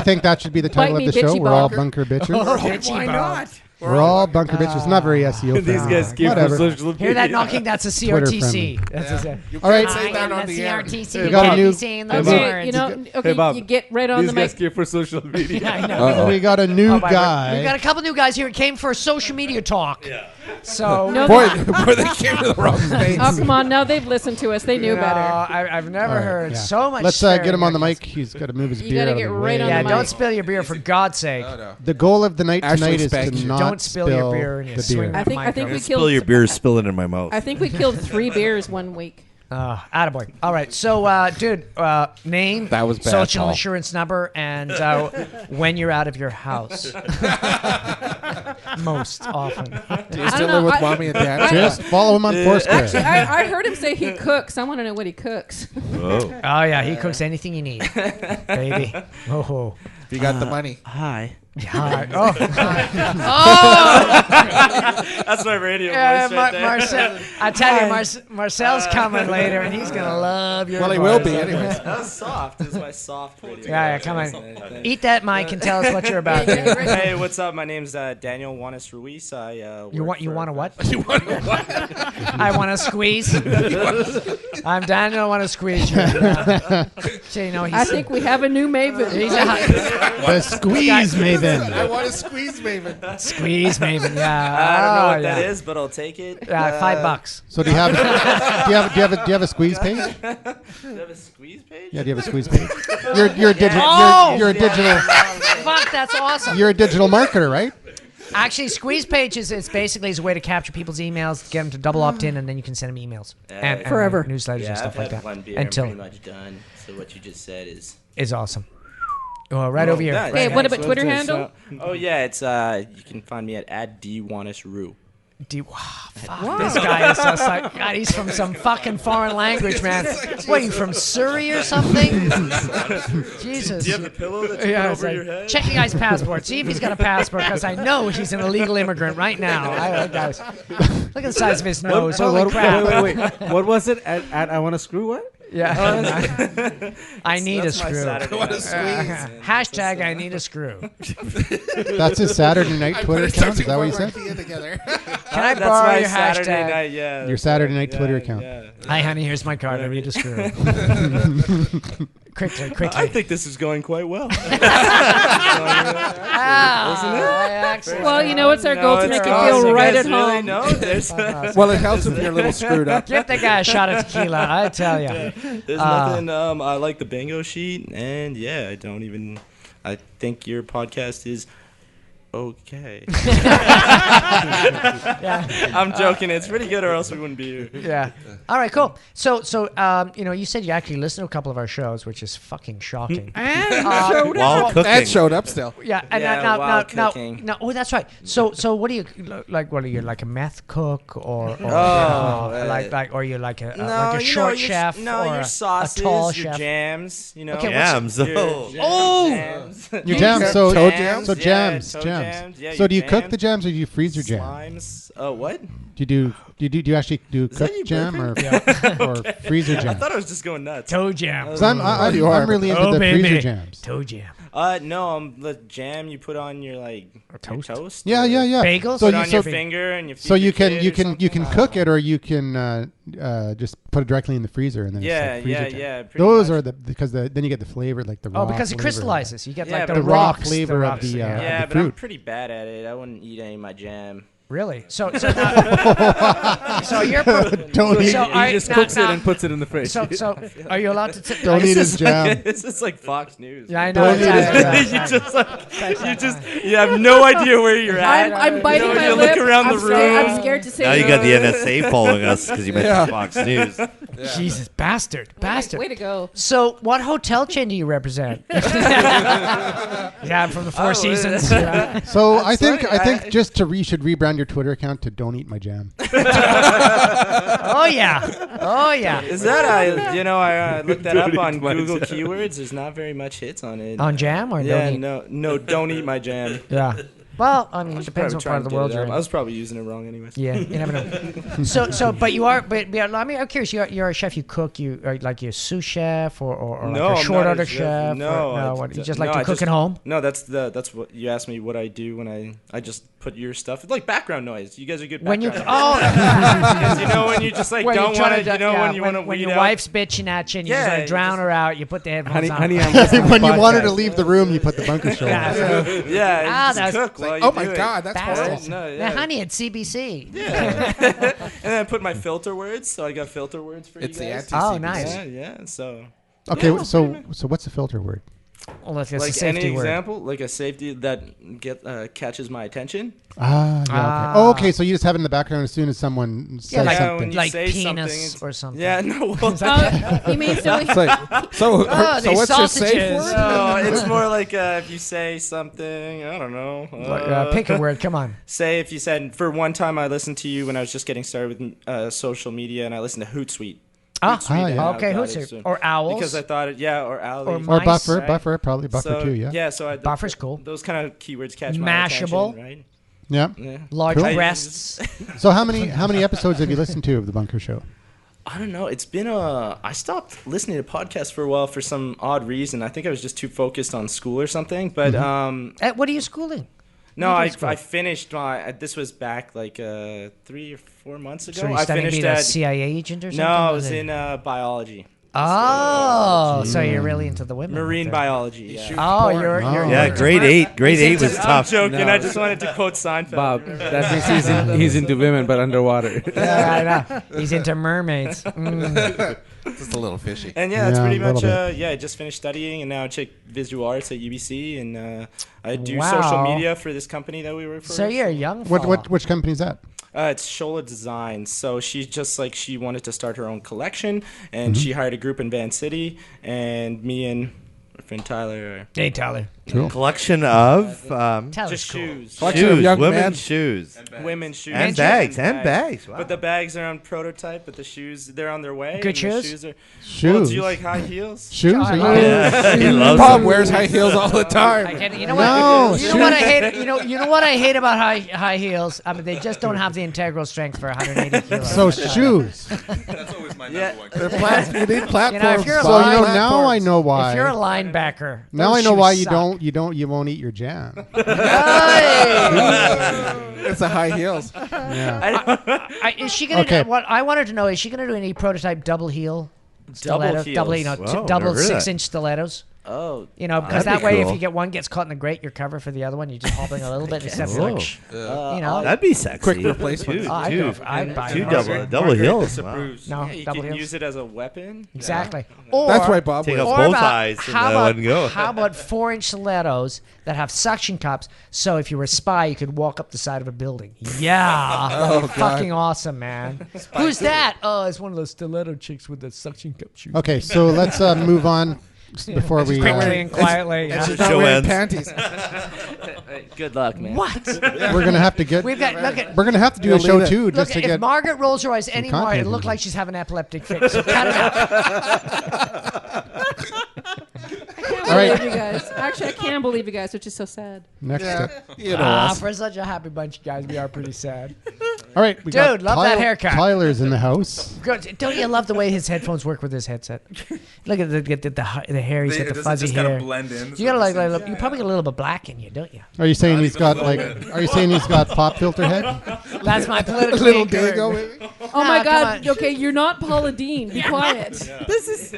think that should be the title Bite of me, the show? bitchy We're all bunker. bunker bitches. Why not? We're all bunker bitches. It's not very SEO. These guys came from Whatever. social media. Hear that knocking? That's a CRTC. All right. I am the CRTC. We got a new- saying those Okay, words. Hey, Bob. you get right on These the guys mic. came for social media. Yeah, I know. We got a new guy. We've got a couple new guys here. It came for a social media talk. Yeah. So No, Boy, they came to the wrong space. oh come on! Now they've listened to us. They knew better. I've never heard so much. Let's swearing get him on the like mic. He's got to move his You beer gotta out of get the right way. on Yeah, the don't mic. spill your beer for God's sake. The goal of the night Actually tonight is spank to you. not Don't spill your beer and you the swing beer. I think we Spill killed. your beer, spill it in my mouth. I think we killed 3 beers one week. Attaboy. All right, so dude, name, That was bad, social Paul. insurance number, and when you're out of your house. Most often. Do you still live with mommy and dad? Just follow him on Foursquare. Actually, I heard him say he cooks. I want to know what he cooks. Oh yeah, he cooks anything you need, baby. Oh. You got the money. Hi. Yeah. Oh. That's my radio Yeah, voice right there. Marcel. I tell you, Marcel's coming later, and he's gonna love your. Well, he voice. will be anyways. That was soft. This is my soft radio. Yeah, come on. Eat that mic and tell us what you're about. Dude. Hey, what's up? My name's Daniel Juanes Ruiz. I You want a what? You want to what? I want to squeeze. I'm Daniel. I want to squeeze you. I think we have a new maven. The squeeze maven. I want to squeeze Maven. Squeeze maven. Yeah. I don't know what yeah. that is, but I'll take it. $5. So do you have a squeeze page? Do you have a squeeze page? Yeah, do you have a squeeze page? You're a digital. Oh! You're a digital. Fuck, that's awesome. You're a digital marketer, right? Actually, Squeeze Page is basically a way to capture people's emails, get them to double opt in, and then you can send them emails and Forever. newsletters and stuff I've like had that. one beer. Until I'm pretty much done. So what you just said is awesome. Well, right over here. yeah, Hey, yeah. what about Twitter handle? Oh yeah, it's you can find me at @djuanesru. Fuck, this guy is just like, God, he's from some fucking foreign language, man. What, are you from Surrey or something? Jesus. Do you have the pillow that's put Yeah, over it's your like, head? check the guy's passport. See if he's got a passport, because I know he's an illegal immigrant right now. Guys, look at the size of his nose. Holy crap. Wait. What was it? At I want to screw what? Yeah. I need a That's my screw. Saturday What a night. squeeze. Hashtag I need a screw. That's his Saturday night Twitter account. Is that what you said? Together. Can I That's borrow my your Saturday hashtag? night. Yeah. Your Saturday night Twitter account. Yeah. Hi, honey. Here's my card. I need a screw. Quickly. I think this is going quite well. Well, you know, it's our goal to make you feel right at home. Well, it helps if you're a little screwed up. Give the guy a shot of tequila. I tell you. There's nothing. I like the bingo sheet, and yeah, I think your podcast is okay. I'm joking. It's pretty good, or else we wouldn't be here. Yeah. All right, cool. So, you said you actually listened to a couple of our shows, which is fucking shocking. And While cooking. That showed up still. Yeah, and Yeah, while cooking. now, oh, that's right. So, what are you like? What are you, like a meth cook, or or you're like a short chef, No, or your sauces, a tall your chef? jams. You know, Okay, Jams. Oh. Oh! Your jams. So Toe jams. So yeah, jams. toe Jams. jams, yeah, So your do you cook jams. the jams or do you freeze your jams? Slimes. What? Do you actually do that cook you jam or burping? or freezer I jam? thought I was just going nuts. Toe jam. 'Cause I'm really into the freezer jams. Toe jam. No, the jam you put on your toast? Your toast. Yeah. Bagels? So Put on you your finger and you. so feed you your can kid you or can you something? can cook it or you can just put it directly in the freezer and then Yeah, it's like freezer jam. yeah. pretty Those much. are then you get the flavor like the raw. Oh, because it flavor. crystallizes. You get Yeah, like but the the raw rocks, flavor the of rocks, the Yeah, the but I'm fruit. pretty bad at it. I wouldn't eat any of my jam. Really? So now, so you're Don't eat. so He just cooks it and puts it in the fridge. So are you allowed to? Don't eat his jam. This is like Fox News. Yeah, I know. Don't eat his You have no idea where you're at. I'm biting my you lip. look around the room. I'm scared to say Now you got the NSA following us because you mentioned Fox News. Jesus, bastard. Way to go. So, what hotel chain do you represent? Yeah, from the Four Seasons. Yeah. So I think just you should rebrand your Twitter account to "Don't Eat My Jam." Oh yeah. Is that I looked that up on Google keywords. There's not very much hits on it. On jam or yeah, don't eat? no, don't eat my jam. Yeah. Well, I mean, it depends what part of the world you're in. I was probably using it wrong anyways. Yeah, you never know. But you are. But yeah, I mean, I'm curious. You're a chef. You cook. You are like you're a sous chef or no, like a short I'm order not a chef. No, you just like to cook at home. No, that's what you asked me. What I do when I just put your stuff. It's like background noise. You guys are good. When you because you know when you just like when don't want to. You know yeah, when you want to. When your wife's bitching at you and you just want to drown her out, you put the headphones on. Honey, when you want her to leave the room, you put the bunker show on. Yeah, just cook while you do Oh my God, that's horrible. No, Now, honey, it's CBC. Yeah. And then I put my filter words, so I got filter words for It's you guys. the anti-CBC. Oh, nice. Yeah. So. Okay, Yeah, so what's the filter word? Well, that's a Like safety any word. example, like a safety that catches my attention. Yeah, okay. Oh, okay. So you just have it in the background as soon as someone says like something. when you like say penis something, or something. Yeah, no. Well, You mean so? So Oh, these what's your safe sausages. word? no, it's more like if you say something, I don't know. Pick a word. Come on. Say if you said, for one time I listened to you when I was just getting started with social media, and I listened to Hootsuite. yeah. Okay, Hootsuite. Or Owls. Because I thought or Owl. Or Or mice, buffer, probably buffer too, yeah. Yeah, so Buffer's cool. Those kind of keywords catch my Mashable. attention, right? Yeah. Yeah. Large Cool. breasts. So how many episodes have you listened to of the Bunker Show? I don't know. It's been I stopped listening to podcasts for a while for some odd reason. I think I was just too focused on school or something. But What are you schooling? no, I finished my. This was back like 3 or 4 months ago. So you're I studying to finished be a at CIA agent or something? no, I Was was it- in biology, Oh, so you're really into the women. marine out there. biology. Yeah. Oh, you're Yeah, grade 8. Grade 8 was I'm tough. joking. No. I just wanted to quote Seinfeld. Bob, that means he's into women, but underwater. Yeah, I know. He's into mermaids. Mm. Just a little fishy. And yeah, that's Yeah, pretty a little much. I just finished studying, and now I take visual arts at UBC, and I do Wow. social media for this company that we work for. So you're a young fella. Which company is that? It's Shola Designs. So she's just like she wanted to start her own collection, and she hired a group in Van City, and me and my friend Tyler. Hey, Tyler. Cool. Collection of Tyler's Just cool. shoes, Collection of shoes, young women's men. shoes. women's shoes, And bags. Wow. But the bags are on prototype, but the shoes they're on their way. Good and the shoes? shoes are. Shoes. Well, do you like high heels? Shoes? I Are you- love- Yeah, he loves Bob them. wears high heels all the I time. get it. You know what? No, you know what I hate. You know what I hate about high heels. I mean, they just don't have the integral strength for 180 kilos. So shoes. That's always my Yeah. number one. You need platforms. if you're a So line- now I know why. If you're a linebacker, Now those I know shoes why suck. you won't eat your jam. It's the high heels. Yeah. Is she gonna? Okay. What I wanted to know is she gonna do any prototype double heel? Stiletto, heels. double, Whoa, double never heard of 6-inch stilettos. Oh, You know, because that'd that be way, cool. if you get one gets caught in the grate, you're covered for the other one. You just hobbling a little bit instead of like, Whoa. you know. That'd be sexy. Quick replacement. Two, I'd two, go for- I'd buy two it. double heels. Wow. disapproves. No, Yeah, you double can heels. use it as a weapon. Exactly. Or, That's why Bob Take wears. a or bow about, ties and how let about, one go. how about 4-inch stilettos that have suction cups, so if you were a spy, you could walk up the side of a building. Yeah. That'd be fucking awesome, man. Who's that? Oh, it's one of those stiletto chicks with the suction cup shoes. Okay, so let's move on before we. Quickly and quietly. And she's Show not wearing ends. panties. Good luck, man. What? we're gonna have to get. We've got, look at, We're gonna have to do a Leave show it. too, look, just to if get. Margaret rolls her eyes anymore, content it look in like she's having an epileptic fit. So cut it out. All right. You guys. Actually, I can't believe you guys, which is so sad. Next step. You know us. For such a happy bunch of guys, we are pretty sad. All right, we got Dude, love that haircut. Tyler's in the house. Good. Don't you love the way his headphones work with his headset? Look at the hair. He's got the fuzzy hair. Blend in. You gotta like you probably got a little bit black in you, don't you? Are you saying Not he's even got a like? little bit. Are you saying he's got pop filter head? That's my political Little incorrect- Dago, maybe? Oh my come God. on. Okay, you're not Paula Dean. Be quiet. This is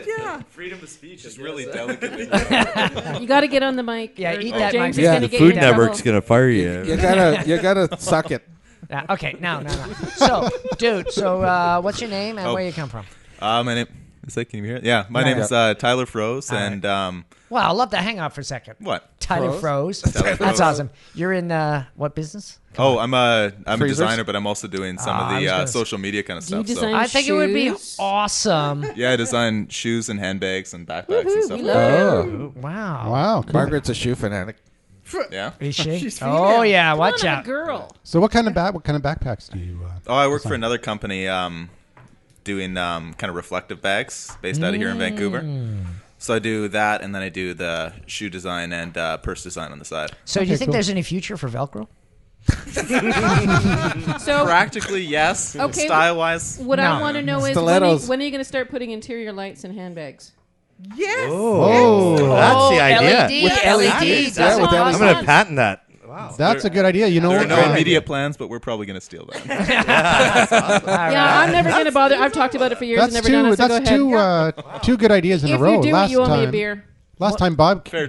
Freedom of speech Just really delicately. You got to get on the mic. Yeah, or eat that James mic. is Yeah, gonna the get Food you in trouble. Network's gonna fire you. You gotta suck it. Yeah, okay, no. So, dude, what's your name and where you come from? My name Can you hear it? Yeah, my name is Tyler Froese, and wow, I'd love to hang out for a second. What? Tyler Froese. Tyler That's Froese. awesome. You're in what business? I'm a designer, but I'm also doing some of the social media kind of Do you stuff. design I think it would be shoes? awesome. Yeah, I design shoes and handbags and backpacks and stuff. We love it. Wow. Wow. Cool. Margaret's a shoe fanatic. Yeah. Is she? She's Oh female. yeah, Come watch on, I'm a out. girl. So what kind of backpacks do you? I work for another company doing kind of reflective bags based out of here in Vancouver. So I do that, and then I do the shoe design and purse design on the side. So do you Okay, think cool. there's any future for Velcro? So Practically, yes. Okay. Style-wise, what I want to know is Stilettos. when are you going to start putting interior lights in handbags? Yes. Oh, that's the idea. With LEDs. Yeah, with I'm LED. going to patent that. That's a good idea. You know there are what? no immediate plans, but we're probably going to steal that. Yeah, I'm never going to bother. I've talked about it for years and That's never done it. So go two ahead. two good ideas in If a row. you do last it, you owe time, me a beer. Last time, Bob Fair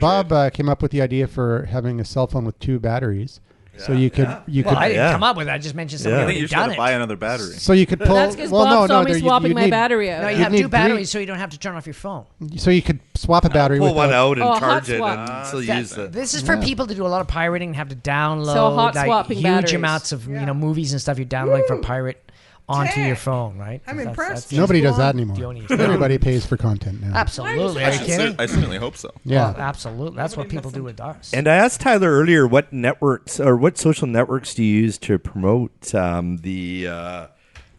came up with the idea for having a cell phone with 2 batteries, so you could Well, I didn't Yeah. come up with it. I just mentioned I somebody think already you're done going to it. buy another battery. so you could pull. That's because well, Bob saw no, me there, swapping my need, battery out. No, you You'd have need 2 batteries, so you don't have to turn off your phone. So you could swap a battery Pull with one out and Oh, a charge hot it swap. and still use it. This is for people to do a lot of pirating and have to download So hot like, swapping huge batteries. amounts of movies and stuff you're downloading for pirate onto your phone, right? I'm impressed. Nobody does that the anymore. only- Everybody pays for content now. Absolutely. Are you kidding? I certainly hope so. Yeah. Well, absolutely. That's what people do with ours. And I asked Tyler earlier what networks or what social networks do you use to promote the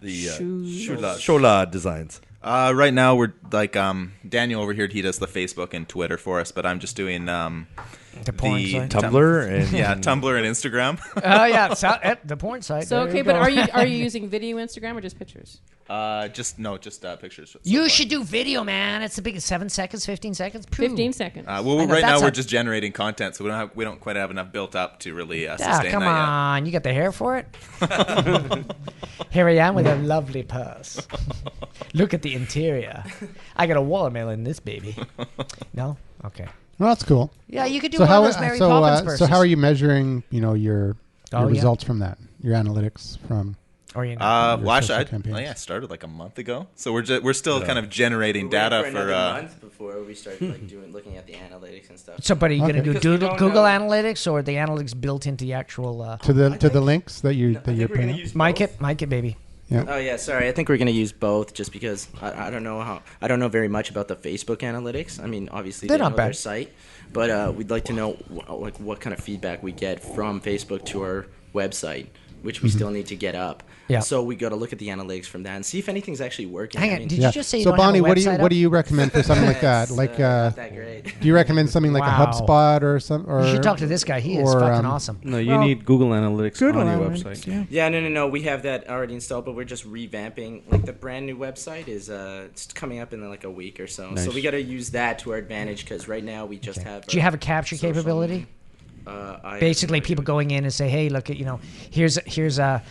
Shola designs? Right now, we're like Daniel over here. He does the Facebook and Twitter for us, but I'm just doing The porn site. Tumblr and Tumblr and Instagram. Oh yeah, the porn site. So There okay, you but go. are you using video Instagram or just pictures? Just pictures. You should do video, man. It's the biggest 7 seconds, 15 seconds. Phew. 15 seconds. Well, I know, right now that's we're a- just generating content, so we don't quite have enough built up to really Ah, sustain come that on. You got the hair for it? Here I am with a lovely purse. Look at the interior. I got a watermelon in this baby. No? Okay. Well, that's cool. Yeah, you could do So one how of those Mary Poppins purses. so how are you measuring? Your Oh, yeah. results from that, your analytics from. Or you know. Well, actually, social campaigns. I started like a month ago, so we're still kind of generating data for for. another month before we start looking at the analytics and stuff. So, but are you going to Okay. do Because we don't Google know- Analytics or the analytics built into the actual? To the links that you're I think we're putting. gonna up? use Mic both. it, baby. Oh yeah, sorry. I think we're gonna use both just because I don't know very much about the Facebook analytics. I mean, obviously They're they not know bad. their site, but we'd like to know what kind of feedback we get from Facebook to our website, which we still need to get up. Yeah. So we got to look at the analytics from that and see if anything's actually working. Hang I on, mean, did you just say you so don't have a Bonnie, what website do up? you recommend for something like that? it's, Like, not that great. do you recommend something like Wow. a HubSpot or some? Or You should talk to this guy. He is or, fucking awesome. No, you Well, need Google Analytics Good on your analytics, website. yeah. Yeah, no. We have that already installed, but we're just revamping. Like the brand new website is it's coming up in like a week or so. So Nice. we got to use that to our advantage because right now we just have. Do you have a capture social- capability? I Basically, have no people idea. going in and say, "Hey, look at here's a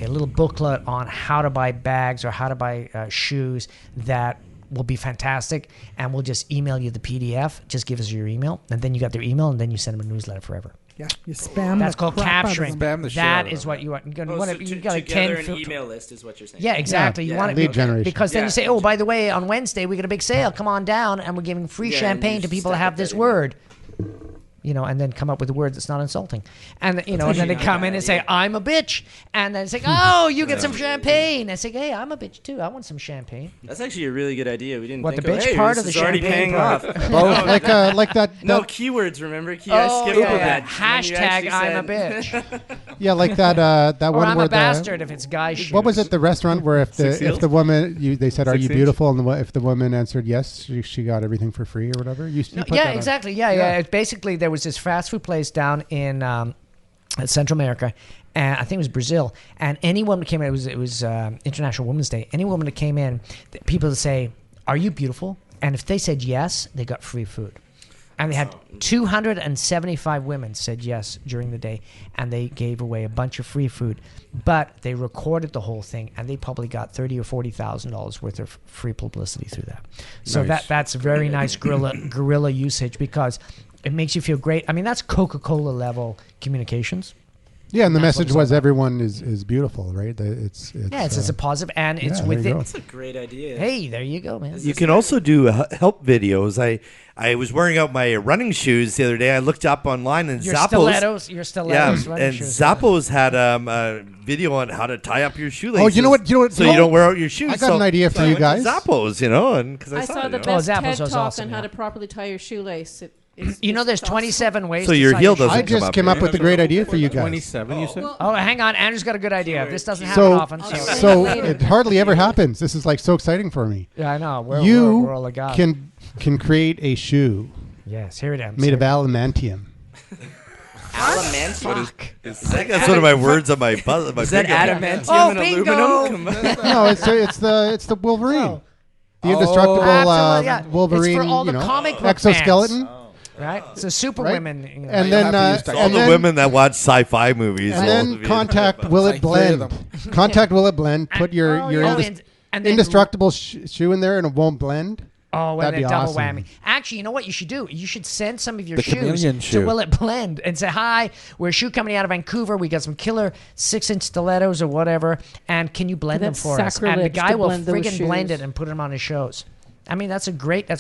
little booklet on how to buy bags or how to buy shoes that will be fantastic, and we'll just email you the PDF. Just give us your email, and then you got their email, and then you send them a newsletter forever. Yeah, you spam. That's the called crap out of capturing. them. Spam the shit That out is of what you want. You got, Oh, what, so you got like together 10 an filter- email list is what you're saying. Yeah, exactly. You Yeah. want it Lead generation. because then Yeah. you say, "Oh, by the way, on Wednesday we got a big sale. Come on down, and we're giving free Yeah, and champagne you to people that stack have it this that in. word." And then come up with a word that's not insulting, and and then they come in and say, "I'm a bitch," and then it's like, "Oh, you get some champagne." I say, "Hey, I'm a bitch too. I want some champagne." That's actually a really good idea. We didn't What, think the of, bitch hey, part this of the is already champagne paying part? off. Both, like that. No that- keywords, remember? I Oh, skipped yeah, over yeah. that. Hashtag I'm a bitch. yeah, like that. That Or one I'm where a bastard if it's guy shoes. what was it? The restaurant where if Six the Seals? woman they said, "Are 6 you inch? beautiful?" and if the woman answered yes, she got everything for free or whatever. You No, put yeah, that on. exactly. Yeah. It's basically, there was this fast food place down in Central America, and I think it was Brazil. And any woman that came in, it was International Women's Day. Any woman that came in, people would say, "Are you beautiful?" And if they said yes, they got free food. And they had 275 women said yes during the day, and they gave away a bunch of free food. But they recorded the whole thing, and they probably got $30,000 or $40,000 worth of free publicity through that. So Nice. that's very nice guerrilla usage because it makes you feel great. I mean, that's Coca-Cola level communications. Yeah, and the message was everyone is beautiful, right? It's a positive, and it's within. That's a great idea. Hey, there you go, man. You can also do help videos. I was wearing out my running shoes the other day. I looked up online and your Zappos. Stilettos. Yeah, and shoes, Zappos had a video on how to tie up your shoelaces. Oh, you know what? So you don't wear out your shoes. I got an idea for you guys. Zappos, and because I saw the best TED talk on how to properly tie your shoelace. There's 27 ways. So your heel doesn't. I just came up with a great idea for you guys. 27, you said? Oh, hang on. Andrew's got a good idea. This doesn't happen often. So it hardly ever happens. This is like so exciting for me. Yeah, I know. We're all a god. Can create a shoe. Yes, here it is. Made of adamantium. Adamantium? I think that's one of my words on my buzz. Is that adamantium and aluminum? No, it's the Wolverine. The indestructible Wolverine. It's for all the comic book exoskeleton. fans. Right, so Superwomen, and then all the women that watch sci-fi movies, and then contact will it blend? Contact will it blend? Put your indestructible shoe in there, and it won't blend. Oh, and that'd a be double awesome. whammy. Actually, you know what you should do? You should send some of your The shoes chameleon to shoe. Will It Blend and say, hi, we're a shoe company out of Vancouver. We got some killer 6-inch stilettos or whatever, and can you blend them for us? And the guy will friggin' blend it and put them on his shows. I mean, that's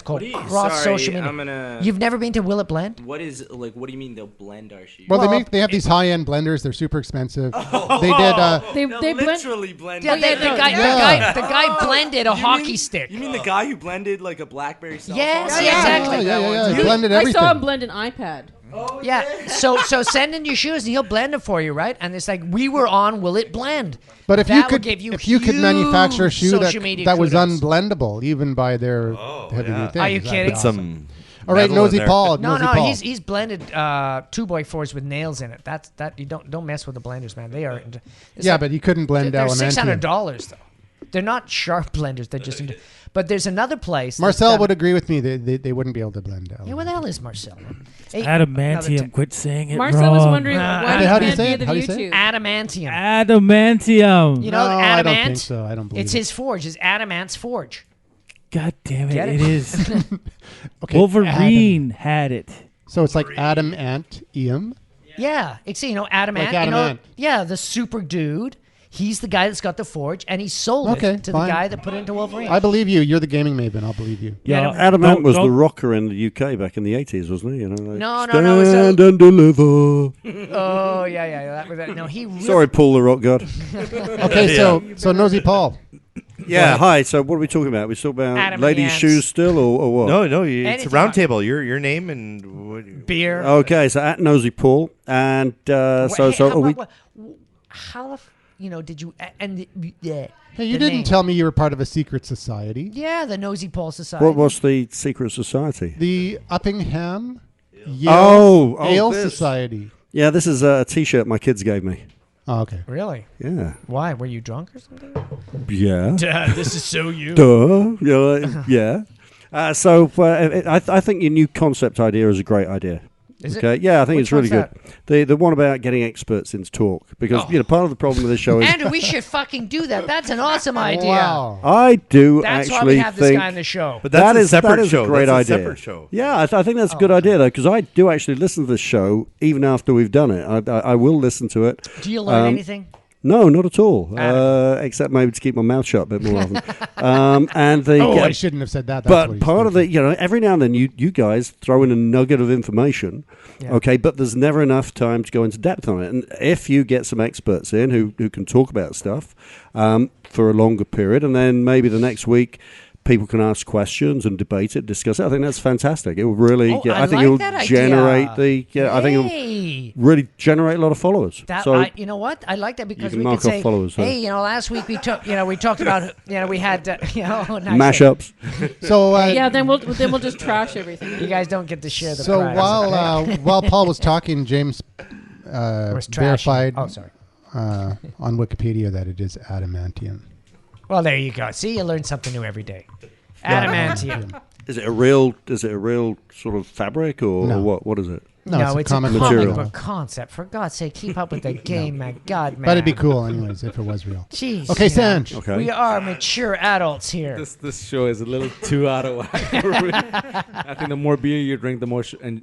called cross social media. You've never been to Will It Blend? What do you mean they'll blend our shoes? Well, they have these high-end blenders. They're super expensive. They literally blend. Yeah, the guy blended a hockey stick. You mean the guy who blended like a BlackBerry cell phone? Yes, exactly. Yeah. He blended everything. I saw him blend an iPad. Oh, yeah. So send in your shoes and he'll blend it for you, right? And it's like we were on Will It Blend. But if you could manufacture a shoe that was unblendable, even by their heavy things. Are you kidding? Some all right, Nosy Paul. No, Paul. he's blended 2x4s with nails in it. That you don't mess with the blenders, man. They are. But you couldn't blend they're adamantium. $600 though. They're not sharp blenders. They're just. But there's another place. Marcel would agree with me. They wouldn't be able to blend out. Yeah, what the hell is Marcel? Hey, adamantium. Quit saying it Marcel wrong. was wondering why how do you say it? How do you say it? Adamantium. Adamantium. You know, I adamant. don't think so. I don't believe it's his forge. It's Adamant's forge. God damn it! Get it? It is. Okay, Wolverine had it. So it's like adamantium. Yeah, adamant. Like adamant. The super dude. He's the guy that's got the forge, and he sold it to the guy that put it into Wolverine. I believe you. You're the gaming maven. I'll believe you. Yeah, Adamant was the rocker in the UK back in the 80s, wasn't he? No. Stand and deliver. Oh, yeah. That was that. No, he really... Sorry, Paul the Rock God. Okay, so Nosy Paul. Yeah, hi. So what are we talking about? We talking about Adam ladies' shoes still, or what? No. It's a round table. Your name and beer. Okay, so at Nosy Paul, and how did you Hey, you didn't tell me you were part of a secret society. Yeah, the Nosy Paul Society. What was the secret society? The Uppingham Ale Society. Yeah, this is a T-shirt my kids gave me. Oh, okay. Really? Yeah. Why? Were you drunk or something? Yeah. Dad, this is so you. Duh. Yeah. I think your new concept idea is a great idea. Is okay. It? Yeah, I think Which it's really good. That? The one about getting experts into talk, because part of the problem with this show is Andrew, we should fucking do that. That's an awesome idea. Wow. I do that's actually why we have this think guy on the show. But that is a separate show. A great that's idea. A separate show. Yeah, I think that's a good idea though, because I do actually listen to the show even after we've done it. I will listen to it. Do you learn anything? No, not at all. Except maybe to keep my mouth shut a bit more often. I shouldn't have said that. But part of every now and then you guys throw in a nugget of information, okay, but there's never enough time to go into depth on it. And if you get some experts in who can talk about stuff for a longer period, and then maybe the next week people can ask questions and debate it, discuss it. I think that's fantastic. It will really, I think it'll generate I think it'll really generate a lot of followers. You know what? I like that because we could say, followers, hey, last week we talked about, we had, mashups. So then we'll just trash everything. You guys don't get to share the. So prize. while Paul was talking, James verified. Oh, sorry. On Wikipedia that it is adamantium. Well, there you go. See, you learn something new every day. Adamantium. Is it a real sort of fabric or what? What is it? No, it's a comic material. book concept. For God's sake, keep up with the game, man. God, man. But it'd be cool anyways if it was real. Jeez. Okay, Sanj. Okay. We are mature adults here. This show is a little too out of whack. I think the more beer you drink, the more and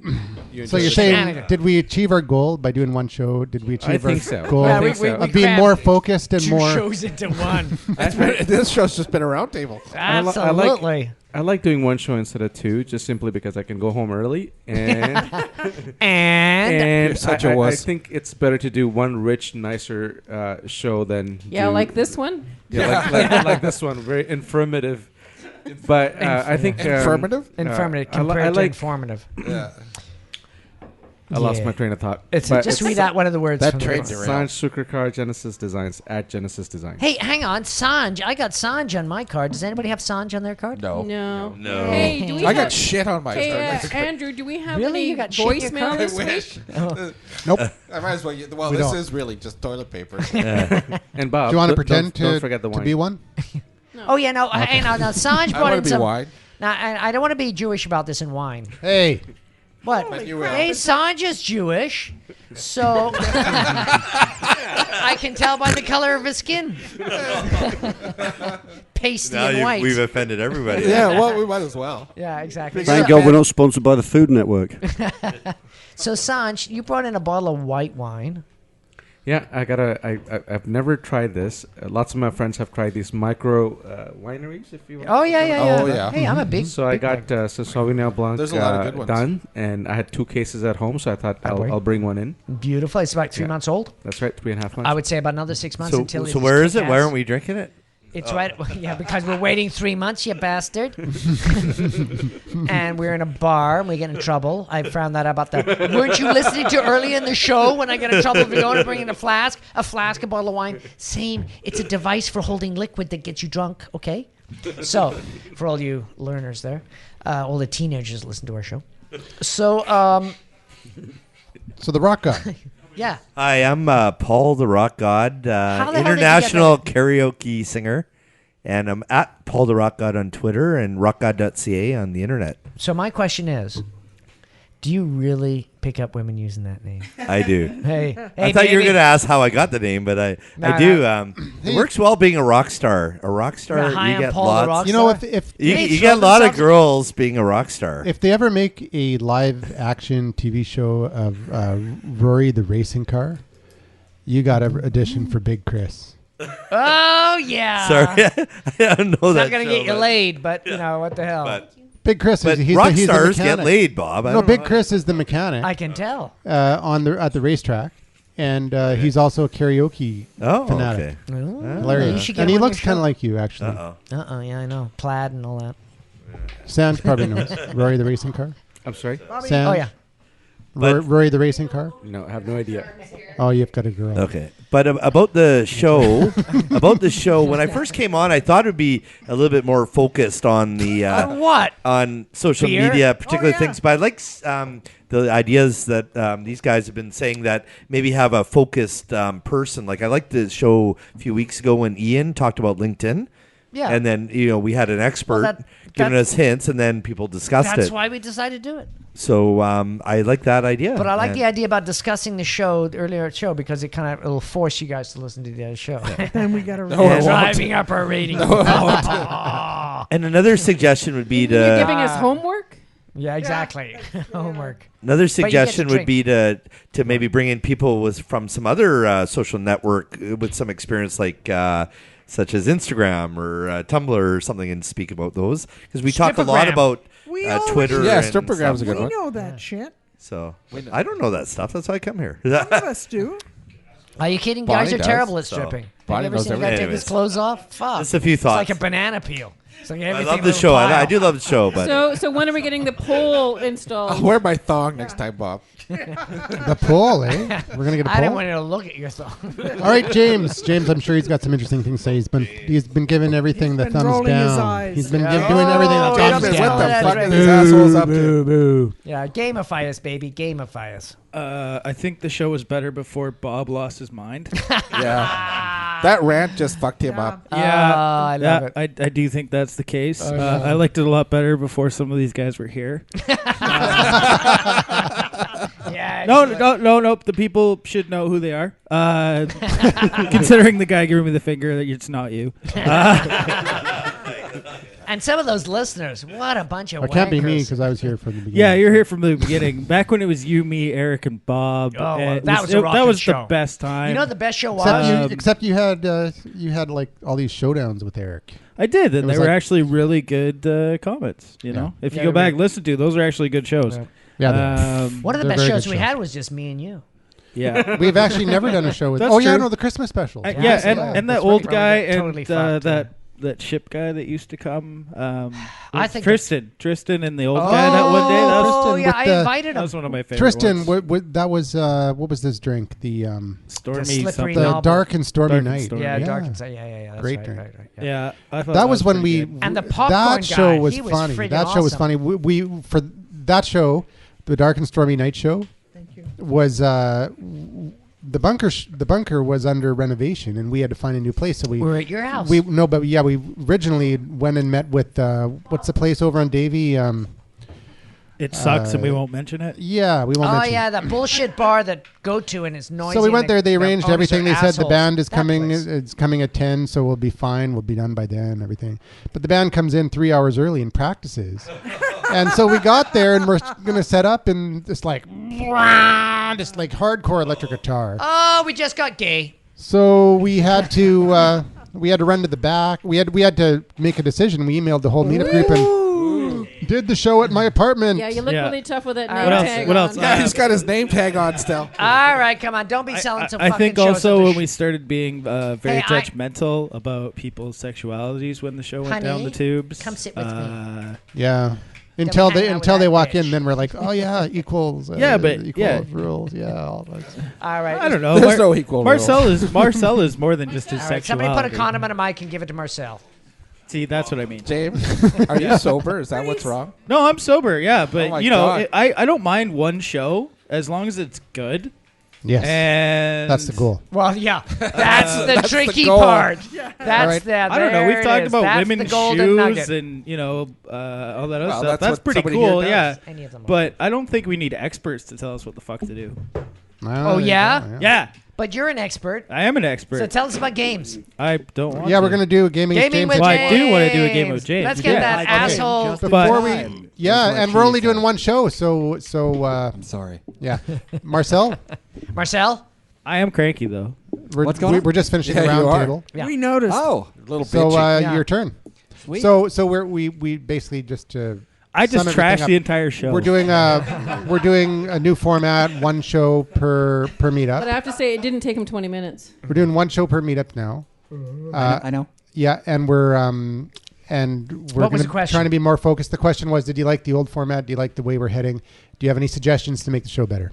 you So enjoy you're the saying, show. did we achieve our goal by doing one show? Did we achieve think our so. goal Yeah, we of being more focused and two more? shows into one. This show's just been a round table. Absolutely. I like doing one show instead of two, just simply because I can go home early and and You're such a I wuss. think it's better to do one rich, nicer show than like this one. like this one, very informative. But I think informative compared I to like informative. Yeah. I lost my train of thought. Just read out one of the words. That from the train book. derailed. Sanj Sukrkar, Genesis Designs at Genesis Designs. Hey, hang on, Sanj. I got Sanj on my card. Does anybody have Sanj on their card? No. No. No. Hey, do we I have, got shit on my hey, card. Andrew, do we have Really? any You got shit in your voicemail card? this I wish. week? Nope. I might as well. Well, We this don't. is really just toilet paper. And Bob, Do you want to don't pretend forget the to wine. be one? Oh yeah, no. Hang on. Now Sanj I brought want in to be some. wide. Now I don't want to be Jewish about this in wine. Hey, What? But you will. Hey, Sanj is Jewish, so I can tell by the color of his skin. Pasty Now and white. we've offended everybody. Yeah, well, we might as well. Yeah, exactly. Thank So, God we're not sponsored by the Food Network. so Sanj, you brought in a bottle of white wine. Yeah, I've never tried this. Lots of my friends have tried these micro wineries, if you want. Oh yeah. Oh, yeah. Hey, I'm a big. So I got some Sauvignon Blanc There's a lot of good ones. done, and I had 2 cases at home, so I thought boy. I'll bring one in. Beautiful. It's about 3 months old. That's right, 3.5 months. I would say about another 6 months until So it's where is it? kick-ass. Why aren't we drinking it? It's right. Yeah, because we're waiting 3 months, you bastard. And we're in a bar and we get in trouble. I found that out about the. Weren't you listening to early in the show when I get in trouble for going to bring in a flask, a bottle of wine? Same. It's a device for holding liquid that gets you drunk. Okay. So, for all you learners there, all the teenagers listen to our show. So, so the rock guy. yeah. Hi, I'm Paul the Rock God, the hell did you international karaoke singer, and I'm at Paul the Rock God on Twitter and rockgod.ca on the internet. So my question is, do you really pick up women using that name? I do. Hey, I thought you were baby. going to ask how I got the name, but I No, do. no. It works well being a rock star. A rock star, Yeah, hi, you I'm get Paul the lots. Rock You know, Star. if You, They you throw get a lot of themselves- girls being a rock star. if they ever make a live action TV show of Rory the racing car, you got an audition for Big Chris. Oh yeah. Sorry, I don't know It's that. not gonna show, get you but- laid, but you know what the hell? But, Big Chris but is he's rock the stars get mechanic. laid, Bob. I No, don't Big know. Chris is the mechanic I can tell. at the racetrack, and he's also a karaoke Oh, fanatic. okay. Ooh, Hilarious. you should get And he him on looks your kind of show. like you, actually. Uh-oh. Yeah, I know. Plaid and all that. Sanj probably knows Rory the racing car. I'm sorry? Sanj, Oh yeah. Rory the racing car. No, I have no idea. Oh, you've got a girl. Okay, but about the show, when I first came on, I thought it would be a little bit more focused on the On what? on social Beer? media, particular yeah. things. But I like the ideas that these guys have been saying that maybe have a focused person. Like I liked the show a few weeks ago when Ian talked about LinkedIn. Yeah. And then we had an expert giving that's- us hints, and then people discussed That's it. why we decided to do it. So I like that idea. But I like And- the idea about discussing the show, the earlier show, because it kind of it'll force you guys to listen to the other show. Then we got to. Driving up our ratings. And another suggestion would be You're to giving us homework? Yeah, exactly. Homework. another get to suggestion would drink. be to maybe bring in people from some other social network with some experience, like such as Instagram or Tumblr or something, and speak about those, because we talk a lot Strippergram. about We always Twitter. Yeah, and Strippergram's a stuff. good We one. know that shit. So I don't know that stuff. That's why I come here. None of us do. Are you kidding? Bonnie Guys are does, terrible at so. stripping. Have Bonnie you ever knows seen a guy everything. take his Anyways. clothes off? Fuck. Just a few It's thoughts. like a banana peel. It's like I everything love in the a show. I pile. do love the show, but So when are we getting the pole installed? I'll wear my thong next time, Bob. The poll, eh? We're gonna get a I didn't poll. want you to look at your thumb. All right, James. James, I'm sure he's got some interesting things to say. He's been giving everything the been thumbs rolling his down. eyes. He's been Yeah. doing everything Oh, the yeah, thumbs what down. the fuck fucking is these assholes up to? Boo, boo. Yeah, gamify us, baby. Gamify us. I think the show was better before Bob lost his mind. Yeah. That rant just fucked him up. I love it. I do think that's the case. I liked it a lot better before some of these guys were here. Yeah, No. The people should know who they are. Considering the guy giving me the finger, that it's not you. And some of those listeners, what a bunch of It can't be me wankers. because I was here from the beginning. Yeah, you're here from the beginning. Back when it was you, me, Eric, and Bob. Oh, and that was a rockin' that was show. the best time. You know what the best show was? Except you had like all these showdowns with Eric. I did, and It was they were like- actually really good comments. You know, if you Yeah, go back, really. listen to those are actually good shows. Yeah, One of the they're best very shows good we shows. had was just me and you. Yeah, We've actually never done a show with. That's Oh yeah, true. no, the Christmas special. and That's that right. old guy Totally and fucked, that ship guy that used to come. I think Tristan and the old guy that one day. That was, Oh yeah, with I the- invited that him. was one of my favorite Tristan, ones. that was what was this drink? The Stormy slippery something. the novel. dark and stormy Dark and night. Stormy. Yeah, dark and yeah. That's Great right, drink. right, Yeah, I thought That was when pretty we good. And the popcorn that show guy, was he was funny. friggin' That show was awesome. funny. We for that show, the dark and stormy night show. Thank you. Was the bunker was under renovation and we had to find a new place, so we We're at your house. we originally went and met with what's the place over on Davie. It sucks, and we won't mention it. Yeah, we won't Oh mention. yeah, that bullshit bar that go to and it's noisy. So we and went there. They the arranged owners everything. are They said the assholes. band is That coming. place. It's coming at 10, so we'll be fine. We'll be done by then. Everything. But the band comes in 3 hours early and practices. And so we got there and we're gonna set up and just like hardcore electric guitar. Oh, we just got gay. So we had to run to the back. We had to make a decision. We emailed the whole meetup group and did the show at my apartment. Yeah, you look really tough with that All name right. tag What on. else? Yeah, he's got his name tag on still. All right, come on, don't be selling some I fucking think shows also at the when we started being very Hey, judgmental about people's sexualities when the show went down the Honey, tubes. come sit with me. Yeah. we Until hang they out until with they that walk bitch. in, then we're like, oh yeah, equals. Yeah, but equals yeah. rules. Yeah, all that. All right, I don't know. There's no equal Marcel is more than just his All right, sexuality. somebody put a condom on a mic and give it to Marcel. See, that's what I mean. James, are you sober? Is that what's wrong? No, I'm sober. Yeah, but Oh my you know, God. I don't mind one show as long as it's good. Yes, And that's the goal. Well, yeah, that's the that's the tricky goal. part. All That's right. that. I don't know. We've talked about That's women's the golden shoes nugget. and all that other Well, stuff. that's That's what pretty somebody here cool. does. Yeah, Any of them are. but I don't think we need experts to tell us what the fuck to do. Oh, yeah? Yeah, But you're an expert, I am an expert. so tell us about games. I don't want. Yeah, to. we're gonna do a gaming. Gaming James with Well, James. I do wanna do a game with James. Let's get Yeah. that Okay. asshole. Just before in we. time. Yeah, Is what and we're she only doing said. one show, so I'm sorry. yeah. Marcel, Marcel? I am cranky though. What's going on? we're just finishing Yeah, the you round are. table. Yeah. We noticed. Oh, A little So bitchy. Yeah. your turn. sweet. So we basically just I sum just everything trashed up. the entire show. We're doing a new format, one show per meetup. But I have to say, it didn't take him 20 minutes. We're doing one show per meetup now. I know. Yeah, and we're What was the gonna question? trying to be more focused. The question was, did you like the old format? Do you like the way we're heading? Do you have any suggestions to make the show better?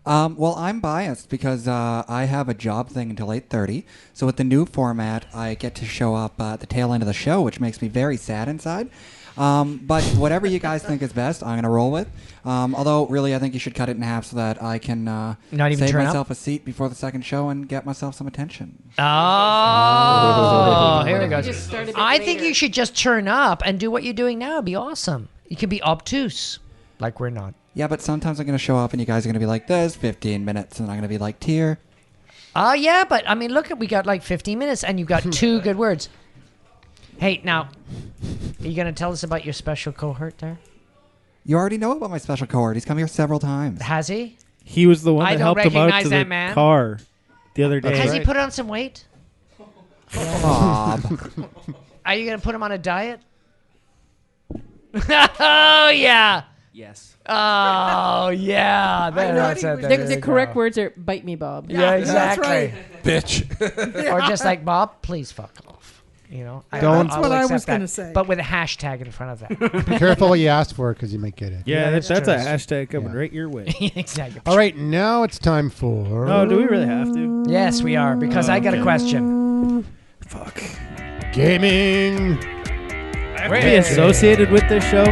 Well, I'm biased because I have a job thing until 8:30. So with the new format, I get to show up at the tail end of the show, which makes me very sad inside. But whatever you guys think is best, I'm going to roll with. Although, really, I think you should cut it in half so that I can Not even save turn up? myself a seat before the second show and get myself some attention. Oh, here we What if go. we just start a bit I think later? you should just turn up and do what you're doing now. It'd be awesome. You can be obtuse, like we're not. Yeah, but sometimes I'm going to show up and you guys are going to be like, there's 15 minutes, and I'm going to be like, tier. Oh, yeah, but I mean, look, we got like 15 minutes and you got 2 good words. Hey, now, are you going to tell us about your special cohort there? You already know about my special cohort. He's come here several times. Has he? He was the one I that don't helped him out recognize to that the man. car the other day. Has he put on some weight? Bob. Are you going to put him on a diet? Oh, yeah. Yes. Oh, yeah. That's it. There The you correct go. words are "bite me, Bob." Yeah, exactly. Bitch. Or just like, Bob, please fuck off. You know, Don't- That's what I was going gonna say. but with a hashtag in front of that. Be careful what you ask for because you might get it. Yeah, that's that's a true. hashtag coming Yeah. right your way. Exactly. All right, now it's time for. No, do we really have to? Yes, we are, because I got a question. Fuck. Gaming. I have to be associated with this show.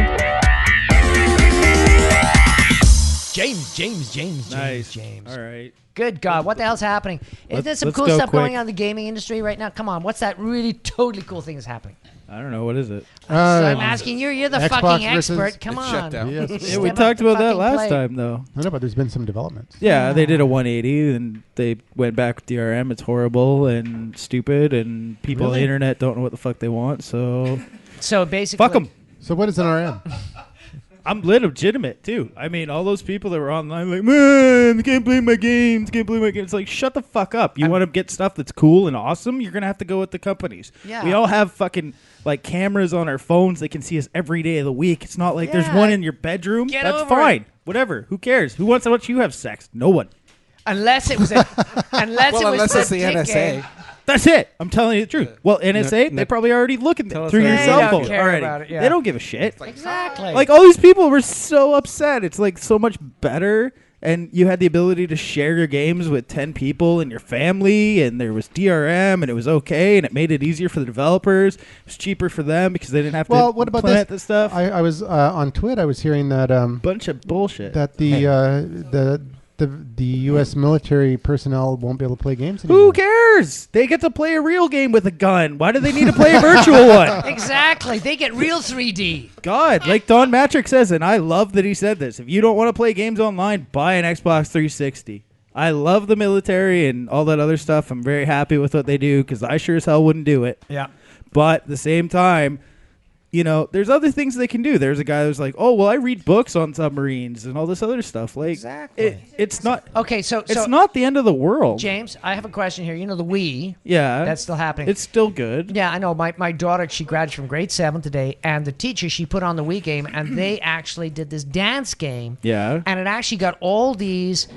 James. Nice. James. All right. Good God, what the hell's happening? Is there some cool stuff going on in the gaming industry right now? Come on, what's that really totally cool thing that's happening? I don't know. What is it? So I'm asking you. You're the Xbox fucking versus- expert. Come It's on. shut down. Yes. Yeah, we talked about that last time, though. I know, but there's been some developments. Yeah, they did a 180, and they went back with DRM. It's horrible and stupid, and people on the internet don't know what the fuck they want, so basically... fuck them. So what is an RM? I'm legitimate, too. I mean, all those people that were online like, man, I can't play my games, can't play my games. It's like, shut the fuck up. You want to get stuff that's cool and awesome, you're going to have to go with the companies. Yeah. We all have fucking... like cameras on our phones, they can see us every day of the week. It's not like there's one in your bedroom. Get That's over fine. Whatever. Who cares? Who wants to watch you have sex? No one. Unless it was a... unless it's the dick NSA. game. That's it. I'm telling you the truth. Well, NSA, they probably already looking through your They cell don't phone care already. about it, yeah. They don't give a shit. Exactly. Like all these people were so upset. It's like so much better. And you had the ability to share your games with 10 people in your family, and there was DRM, and it was okay, and it made it easier for the developers. It was cheaper for them because they didn't have to what about plant this stuff. I was on Twitter. I was hearing that bunch of bullshit. That the U.S. military personnel won't be able to play games anymore. Who cares? They get to play a real game with a gun. Why do they need to play a virtual one? Exactly. They get real 3D. God, like Don Matrick says, and I love that he said this. If you don't want to play games online, buy an Xbox 360. I love the military and all that other stuff. I'm very happy with what they do because I sure as hell wouldn't do it. Yeah. But at the same time, you know, there's other things they can do. There's a guy who's like, oh, well, I read books on submarines and all this other stuff. Like, exactly. It's not. Okay, so it's not the end of the world. James, I have a question here. You know the Wii? Yeah. That's still happening. It's still good. Yeah, I know. My daughter, she graduated from grade 7 today, and the teacher, she put on the Wii game, and they actually did this dance game. Yeah. And it actually got all these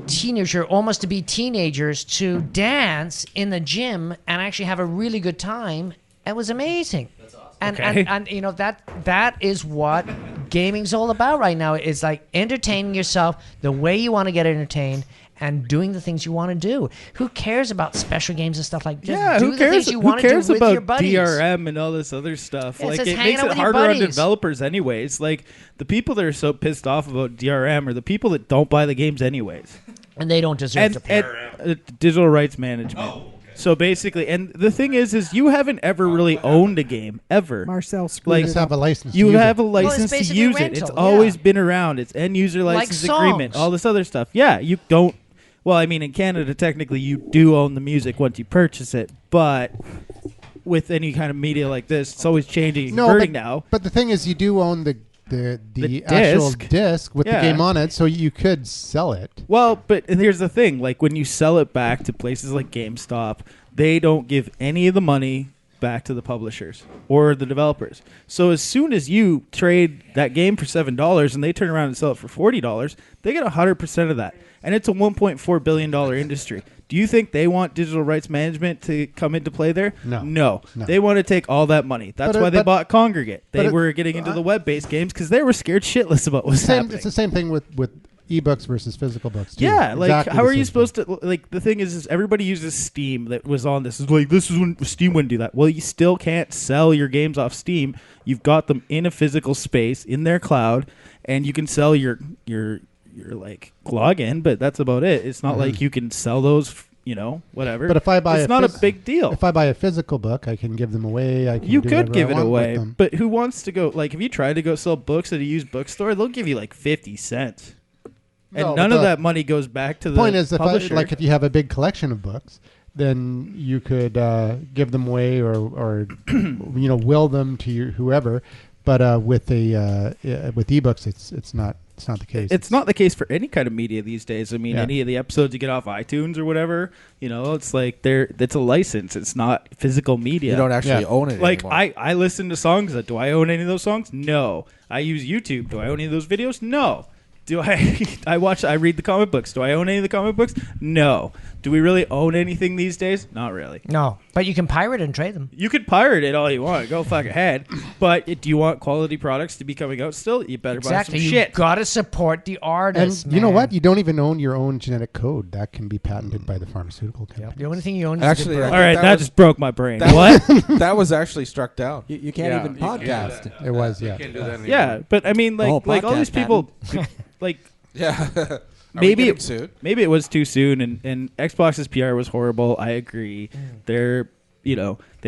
teenagers, almost to be teenagers, to dance in the gym and actually have a really good time. It was amazing. That's awesome. And you know, that is what gaming's all about right now. It's like entertaining yourself the way you want to get entertained and doing the things you want to do. Who cares about special games and stuff like that? Yeah, do who cares? The things you want to do with about your buddies. DRM and all this other stuff? Yeah, like it it hanging makes out it with your harder on buddies. developers anyways. Like the people that are so pissed off about DRM are the people that don't buy the games anyways. And they don't deserve to pay. Digital rights management. So basically, and the thing is you haven't ever really owned a game ever. Marcel, like have a license. You to use have it. a license to use it. It's always been around. It's end user license agreement. All this other stuff. Yeah, you don't. Well, I mean, in Canada, technically, you do own the music once you purchase it, but with any kind of media like this, it's always changing and converting now. But the thing is, you do own the actual disc with the game on it, so you could sell it. Well, but here's the thing. Like, when you sell it back to places like GameStop, they don't give any of the money back to the publishers or the developers. So as soon as you trade that game for $7 and they turn around and sell it for $40, they get 100% of that. And it's a $1.4 billion industry. Do you think they want digital rights management to come into play there? No. They want to take all that money. That's why they bought Congregate. They were getting into the web-based games because they were scared shitless about what's happening. It's the same thing with ebooks versus physical books, too. Yeah, like exactly how are you supposed to, like the thing is everybody uses Steam that was on this. It's like this is when Steam wouldn't do that. Well, you still can't sell your games off Steam. You've got them in a physical space in their cloud, and you can sell your like login, but that's about it. It's not like you can sell those, you know, whatever. But if I buy it's not a big deal. If I buy a physical book, I can give them away. You could give it away, but who wants to go? Like, if you try to go sell books at a used bookstore, they'll give you like 50 cents. And none of that money goes back to the point is, publisher. if you have a big collection of books, then you could give them away or you know, will them to whoever. But with ebooks, it's not the case. It's not the case for any kind of media these days. I mean, any of the episodes you get off iTunes or whatever, you know, it's like it's a license. It's not physical media. You don't actually own it like anymore. I listen to songs. Do I own any of those songs? No. I use YouTube. Do I own any of those videos? No. Do I read the comic books. Do I own any of the comic books? No. Do we really own anything these days? Not really. No. But you can pirate and trade them. You could pirate it all you want. Go fuck ahead. But do you want quality products to be coming out still? You better buy some shit. You got to support the artists, And you know what? You don't even own your own genetic code. That can be patented by the pharmaceutical company. The only thing you own is Actually, the all right, that just broke my brain. What? That was actually struck down. You can't even podcast. It was, yeah. You can't do that anymore. Yeah, but I mean, like all these people, like. Yeah. maybe it was too soon, and Xbox's PR was horrible. I agree. They're they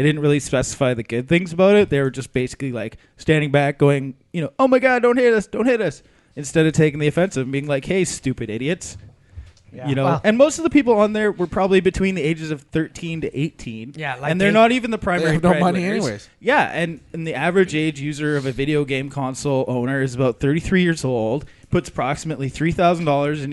didn't really specify the good things about it. They were just basically like standing back, going, oh my God, don't hit us, instead of taking the offensive and being like, hey, stupid idiots. Yeah. And most of the people on there were probably between the ages of 13 to 18. Yeah, and they're not even the primary. They have no money breadwinners. anyways. Yeah, and the average age user of a video game console owner is about 33 years old. Puts approximately $3,000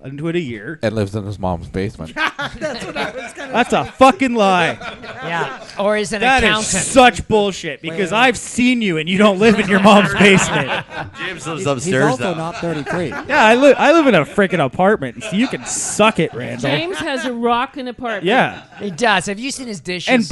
into it a year, and lives in his mom's basement. That's what I was gonna That's say. a fucking lie. Yeah, or is an That accountant. is such bullshit because I've seen you and you don't live in your mom's basement. James lives upstairs. He's also though. not 33. Yeah, I live in a freaking apartment, so you can suck it, Randall. James has a rockin' apartment. Yeah. He does. Have you seen his dishes? And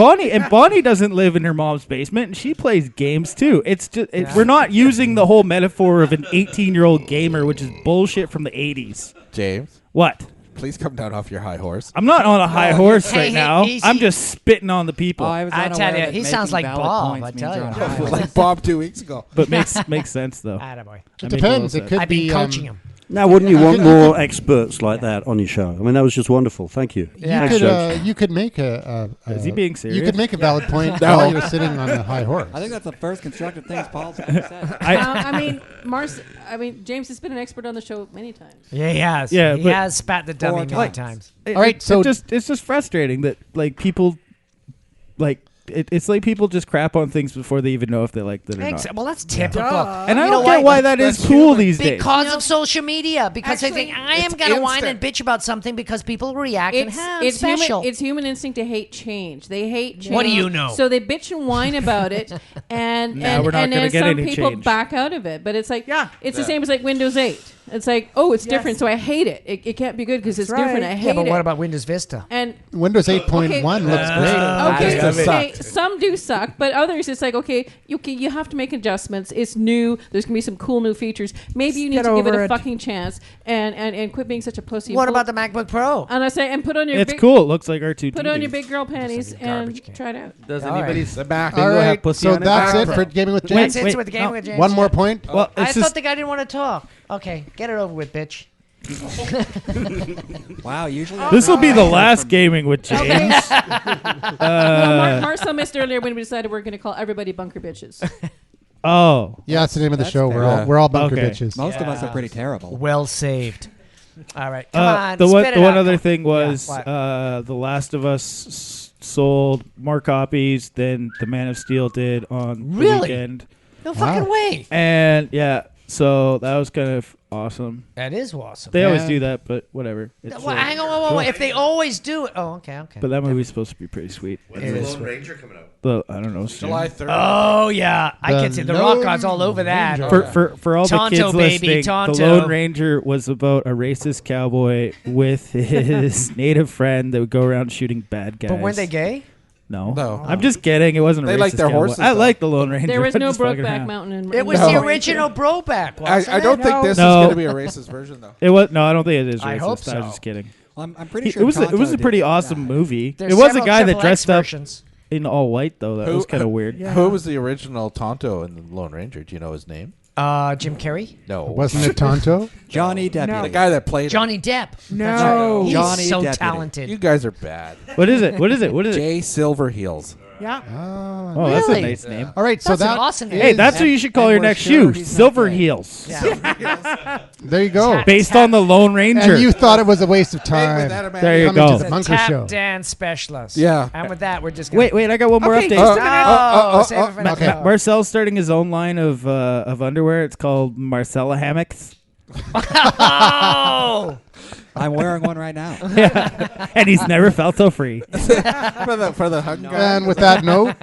Bonnie doesn't live in her mom's basement, and she plays games too. It's just we're not using the whole metaphor of an 18-year-old gamer, which is bullshit from the 80s. James, what? Please come down off your high horse. I'm not on a high horse right now. he's- I'm just spitting on the people. I was I unaware tell you, that he sounds making like valid Bob, points I means tell you're you. on a high horse. Like Bob 2 weeks ago. But makes sense though. Attaboy. It depends. It could I've be been coaching him. Now, wouldn't you want more experts like that on your show? I mean, that was just wonderful. Thank you. Yeah. You could make a Is he being serious? You could make a valid point while you're sitting on a high horse. I think that's the first constructive thing Paul's ever said. James has been an expert on the show many times. Yeah, he has. Yeah, he but- has spat the dummy many times. All right, so it's just frustrating that like people like it's like people just crap on things before they even know if they liked it or not. Well, that's typical. And I don't get why that is cool these days. Because of social media. Because they think I am going to whine and instant. bitch about something because people react and It's special. it's human instinct to hate change. They hate change. What do you know? So they bitch and whine about it, and Nah, we're not and gonna then get some any people change. back out of it. But it's like it's the same as like Windows 8. It's like it's different, so I hate it. It can't be good because it's different. I hate yeah, but it. what about Windows Vista? And Windows 8.1 looks great. Okay, some do suck, but others it's like you have to make adjustments. It's new. There's gonna be some cool new features. Maybe you need to give it a fucking chance and quit being such a pussy. What about the MacBook Pro? And I say and put on your It's cool. It looks like R2. put on your big girl panties and try it out. Does All anybody's All bingo right, have pussy so on it? that's it Pro. for Gaming with James. That's it with the game with James. One more point. Well, I it's thought just the guy didn't want to talk. Okay, get it over with, bitch. Wow, usually this will be the last gaming with James. Marcel missed earlier when we decided we're going to call everybody bunker bitches. Oh, Yeah, that's the name of the That's show. fair. We're all bunker Okay. bitches. most of us are pretty terrible. Well saved. All right, come on. the spit it one out. other thing was what? The Last of Us sold more copies than The Man of Steel did on the Really? weekend. No fucking way. And yeah, so that was kind of awesome. That is awesome. They always do that, but whatever. It's, Well, hang on, wait. If they always do it, okay. But that movie's supposed to be pretty sweet. When's the Lone Ranger coming out? I don't know. soon. July 3rd. Oh yeah, I can see the Rock God's all over that. For all Tonto, the kids baby, listening, Tonto. The Lone Ranger was about a racist cowboy with his native friend that would go around shooting bad guys. But weren't they gay? No. I'm just kidding. It wasn't. They a like racist their cowboy. horses, I though. like the Lone Ranger. There was I'm no just fucking Brokeback around. Mountain. In It was No. the original Broback. I don't think this is No. going to be a racist version, though. It was no. I don't think it is racist. I hope I was so. just kidding. I'm pretty sure It was a Tonto pretty did awesome die. movie. There's It was a several guy that XXX dressed up versions. in all white though. That was kind of weird. Who was the original Tonto in the Lone Ranger? Do you know his name? Jim Carrey. No. Wasn't it Tonto? Johnny Depp. No. The guy that played Johnny Depp. No. That's right. He's Johnny so Depp. talented. You guys are bad. What is it? What is it? What is it? Jay Silverheels. Yeah. Oh, that's a Really? nice name. All right, so That's an that awesome name. Hey, that's what you should call and your we're next sure shoe. he's not Silver gay. Heels. there you go. Based on the Lone Ranger. And you thought it was a waste of time. There you coming go. to the bunker Tap show. dance specialist. Yeah. And with that, we're just gonna Wait, I got one more Okay, update. just a minute. save it for next okay. hour. Marcel's starting his own line of underwear. It's called Marcella Hammocks. Oh! I'm wearing one right now. And he's never felt so free. for the hug And with that note,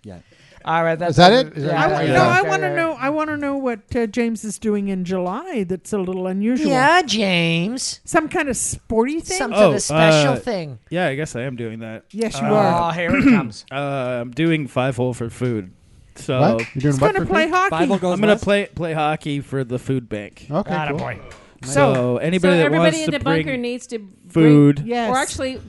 Yeah. All right, that's Is that it? Is Yeah, that- yeah. I want to know. I want to know what James is doing in July. That's a little unusual. Yeah, James. Some kind of sporty thing. Some sort of special thing. Yeah, I guess I am doing that. Yes, you are. Oh, here it comes. I'm doing 5-hole for food. So what? You're doing He's what going to for play food? hockey. Bible goes I'm gonna west. play hockey for the food bank. Okay, cool. Attaboy. So anybody that everybody wants in to the bring bunker needs to food. bring, Yes. or actually,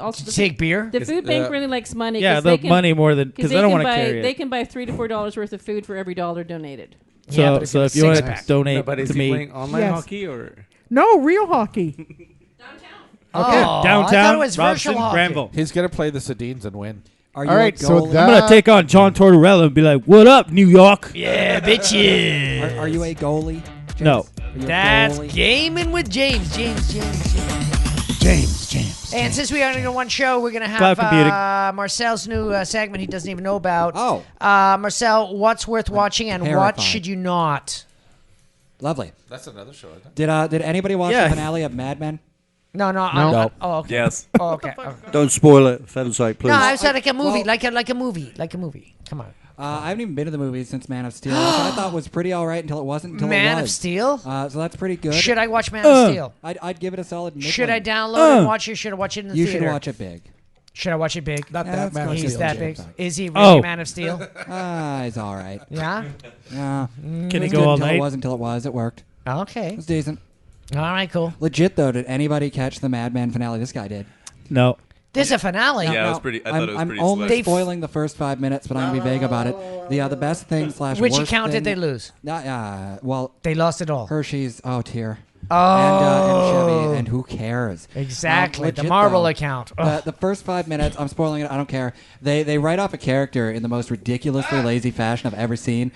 also Take beer? The food bank really likes money. Yeah, 'cause the they can, money more than because I don't want to carry They it. can buy $3 to $4 worth of food for every dollar donated. So, Yeah, but so it's if you want six-pack. to donate But is to he me, playing online Yes. hockey or? No, real hockey. Okay. Downtown, I thought it was Robson, virtual hockey. Granville. He's going to play the Sedines and win. Are All right, so I'm going to take on John Tortorella and be like, what up, New York? Yeah, bitches. Are you a goalie? James? No. Are you a That's goalie? gaming with James. And since we are only on one show, we're going to Cloud computing. have Marcel's new segment he doesn't even know about. Oh. Marcel, what's worth watching and what terrified. should you not? Lovely. That's another show, isn't it? Did anybody watch Yeah. the finale of Mad Men? No. Oh, okay. Yes. Oh, okay. Don't spoil it, for heaven's sake, please. No, I said like a movie, well- like a movie. Come on. I haven't even been to the movies since Man of Steel, which I thought was pretty all right until it wasn't. Until Man it of was. Steel? So that's pretty good. Should I watch Man of Steel? I'd give it a solid. Should I Middling. download and watch it? Should I watch it in the You theater? should watch it big. Should I watch it big? Not that Man of He's Steel, that big. James. Is he really Man of Steel? He's all right. Yeah. Yeah. Can It he was go good all until night? It was until it was. It worked. Okay. It was decent. All right. Cool. Legit though, did anybody catch the Mad Men finale? This guy did. No. There's a finale. Yeah, it was pretty. I thought it was I'm pretty. only slick. spoiling the first 5 minutes, but I'm gonna be vague about it. The best thing / Which worst account thing, did they lose? Well, They lost it all. Hershey's. Oh, tear. Oh. And Chevy, and who cares? Exactly. The Legit, Marvel though, account. The first 5 minutes, I'm spoiling it. I don't care. They write off a character in the most ridiculously lazy fashion I've ever seen.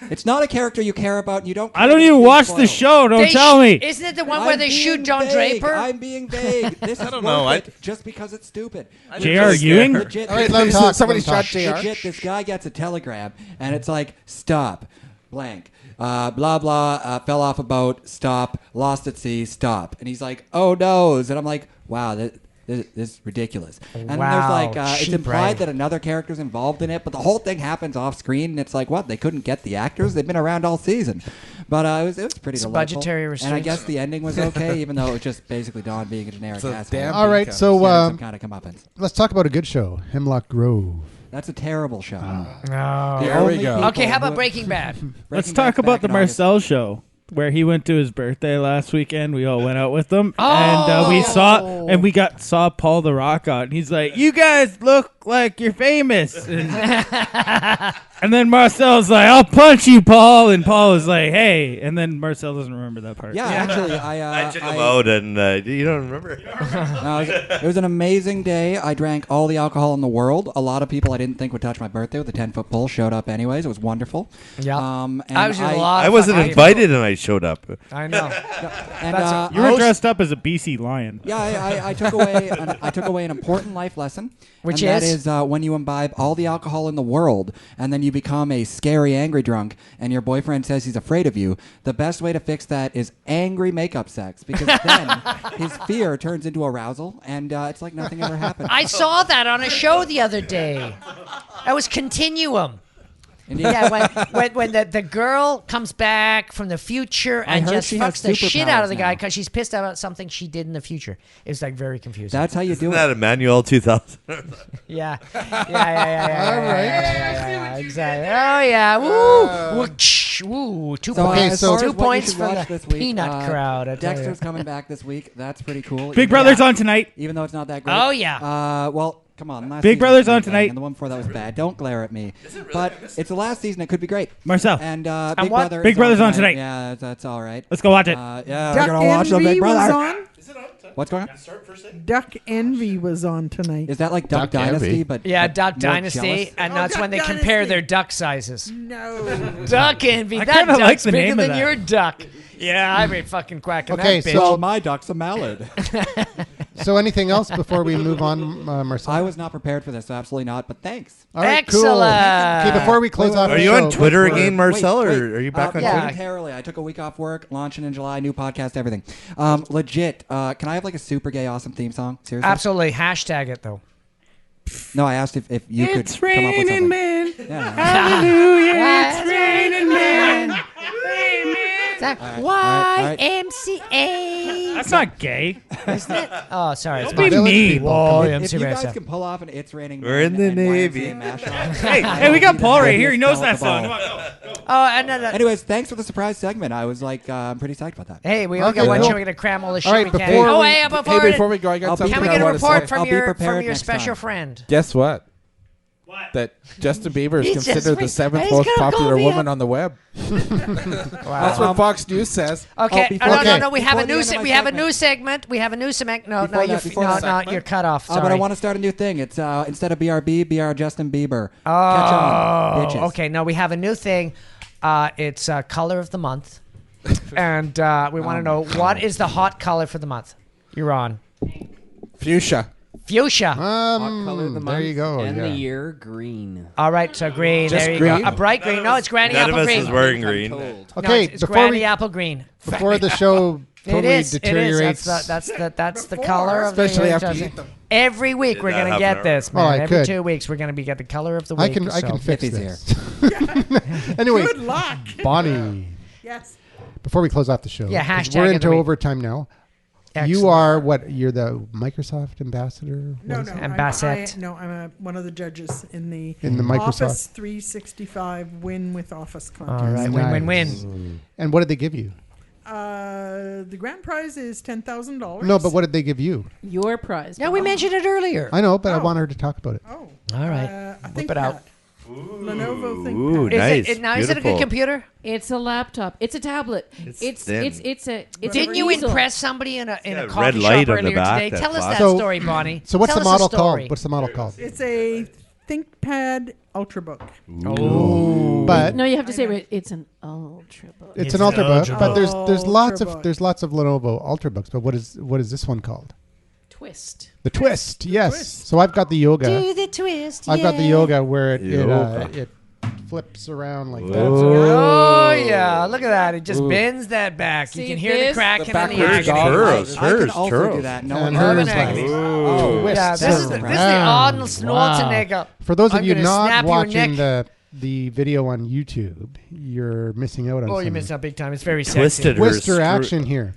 It's not a character you care about. And you don't. I don't even watch the show. Don't tell me. Isn't it the one where I'm they shoot being John vague. Draper? I'm being vague. This is don't know. worth it just because it's stupid. J.R. Ewing? Legit, All right, let him talk. Somebody Let him shot talk. JR. Legit, this guy gets a telegram, and it's like, stop, blank, blah, blah, fell off a boat, stop, lost at sea, stop. And he's like, oh, noes. And I'm like, wow, this is ridiculous. And then there's like, it's cheap implied writing. that another character's involved in it, but the whole thing happens off screen, and it's like, what? They couldn't get the actors? They've been around all season. But it was pretty It's delightful. budgetary And I restraints. guess the ending was okay, even though it was just basically Don being a generic It's a asshole. damn All right, beacon. so Some kind of comeuppance. let's talk about a good show, Hemlock Grove. That's a terrible show. No. The Here we only go. people Okay, how about who- Breaking Bad? Let's Breaking talk Bad's about back the in August. Marcel show, where he went to his birthday last weekend. We all went out with him, Oh! and we saw Paul the Rock on. And he's like, "You guys look like you're famous," and then Marcel's like, "I'll punch you, Paul," and Paul was like, "Hey," and then Marcel doesn't remember that part. Yeah, actually, I took him out, and you don't remember. No, it was an amazing day. I drank all the alcohol in the world. A lot of people I didn't think would touch my birthday with a 10-foot pole showed up anyways. It was wonderful. Yeah. And I was just a lot. I wasn't invited, and I showed up. I know. And You were dressed up as a BC lion. Yeah, I took away an important life lesson, Which and is? that is when you imbibe all the alcohol in the world, and then you become a scary, angry drunk, and your boyfriend says he's afraid of you. The best way to fix that is angry makeup sex, because then his fear turns into arousal, and it's like nothing ever happened. I saw that on a show the other day. That was Continuum. Indeed. Yeah, when the girl comes back from the future I and heard just she has fucks the shit out of the superpowers guy now. because she's pissed about something she did in the future. It's like very confusing. That's how you do Isn't it. that Emmanuel 2000? Yeah. Exactly. Oh yeah. Woo. Woo. 2 So, points. as far as 2 what you points should from watch the this week, peanut crowd. I tell you. Dexter's coming back this week. That's pretty cool. Big Brother's on tonight. Even though it's not that great. Oh yeah. Well, come on. Last Big season Brother's was on great, tonight. And the one before that was bad. Don't glare at me. But it's the last season. It could be great. Marcel. And what? Big Brother. Big is Brother's on tonight. Yeah, that's all right. Let's go watch it. Yeah, Duck we're gonna watch the Envy Big was Brother. on. What's going on? Duck Envy was on tonight. Is that like Duck Duck Dynasty? Envy. But Yeah, but Duck more Dynasty, jealous? and Oh, that's Duck when they Dynasty. compare their duck sizes. No. Duck Envy. I That kinda duck's like the bigger name of than that. your duck. Yeah, I mean fucking quacking Okay, that bitch. so- My duck's a mallard. So anything else before we move on, Marcel? I was not prepared for this, so absolutely not. But thanks. All right, Excellent. cool. Okay, before we close off Are the you show, on Twitter let's- again, Marcel, Wait. or are you back on yeah. Twitter? Momentarily, I took a week off work, launching in July, new podcast, everything. Legit. Can I have like a super gay awesome theme song? Seriously? Absolutely. Hashtag it though. No, I asked if you could It's come up with raining something. men. Yeah. Hallelujah. It's raining men. YMCA. That's not gay. Isn't it? Oh, sorry. It's Don't be my- mean. Whoa, If MC you Red guys Stuff. can pull off an It's Raining We're in Men the and Navy. YMCA mashup, Hey, we got Paul right here. He knows Fell that at the song. ball. Come on, go. Oh, and then, Anyways, thanks for the surprise segment. I was like, I'm pretty psyched about that. hey, we only Okay, got one cool. show. We're gonna cram all the shit All right, we can. before Oh, we- hey, Hey, before we go, I got I'll be something can we I get a want to report say. from I'll be your prepared from your next special time. friend? Guess what? that Justin Bieber is He's just considered the freak- 7th he's most gonna popular call me woman up. on the web. That's what Fox News says. Okay, before- no. We have a before the new end of my we have a segment. new segment. We have a new segment. No, Before that, before that. no, you're cut off. Sorry. But I want to start a new thing. It's instead of BRB, BR Justin Bieber. Catch on, bitches. Okay, no, we have a new thing. It's color of the month, and we want to know what is the hot color for the month. You're on. Fuchsia. Fuchsia. Hot color of the month there you go. and yeah. the year, green. All right, so green. Just there you green? go. A bright green. No, it's granny None apple of us green. is wearing I'm green. told. No, Okay, it's before granny we apple green. before the show totally It is. deteriorates. That's the color of Especially the after you eat them. Every week we're Did gonna that get happen this, Well, man. I Every could. 2 weeks we're gonna be get the color of the I week. can so. fix Hippie's this. Anyway, Good luck. Bonnie. Yes. Before we close off the show, Yeah, 'cause hashtag we're of the into week. overtime now. Excellent. You are what? You're the Microsoft ambassador. No, What is no. it? Ambassador. I'm one of the judges in the Microsoft. Office 365 Win with Office contest. All right, Nice. win. And what did they give you? The grand prize is $10,000. No, but what did they give you? Your prize. Yeah, we mentioned it earlier. I know, but I Oh. want her to talk about it. Oh. All right, a whip it out. Lenovo Ooh, ThinkPad. nice. Is it a good Beautiful. computer? It's a laptop. It's a tablet. It's thin. It's a Didn't you easel. impress somebody in a got a coffee red shop light on the earlier back today? that Tell us flashes. that So- story, Bonnie. So what's Tell the us model story. called? What's the model called? It's a ThinkPad Ultrabook. Oh, But No, you have to say it. It's an Ultrabook. it's an Ultrabook. But there's lots Ultrabook. of Lenovo Ultrabooks. But what is this one called? Twist. The Twist. Yes. Twist. So I've got the Yoga. Do the twist. I've got the yeah. Yoga where it Yoga. flips around like Oh yeah, look at that! It just bends that back. See you can hear the this? cracking The in the backwards agony. Churros. I can Hers. also Churros. do that. No And one hers else. like- Ooh. Yeah, this is the Arnold Schwarzenegger. For those of I'm you gonna not snap your watching neck. the video on YouTube, you're missing out on Oh, some you're missing out big time. It's very sexy. Twisted her Twister screw- action here.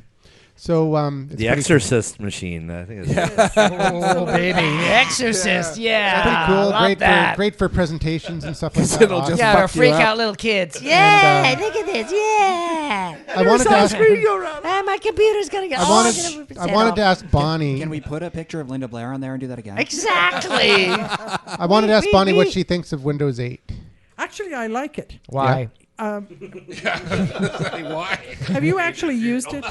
So it's The pretty Exorcist machine. I think it's Oh baby, Exorcist. Yeah, pretty cool. Love that. Great for presentations and stuff like that. It'll Awesome. just Yeah, or fuck you freak up. out little kids. Yeah, And, look at this. Yeah. I wanted to ask. My computer's gonna go. I wanted to ask Bonnie. Can we put a picture of Linda Blair on there and do that again? Exactly. I wanted to ask Bonnie what she thinks of Windows 8. Actually, I like it. Why? Why? Have you actually used it?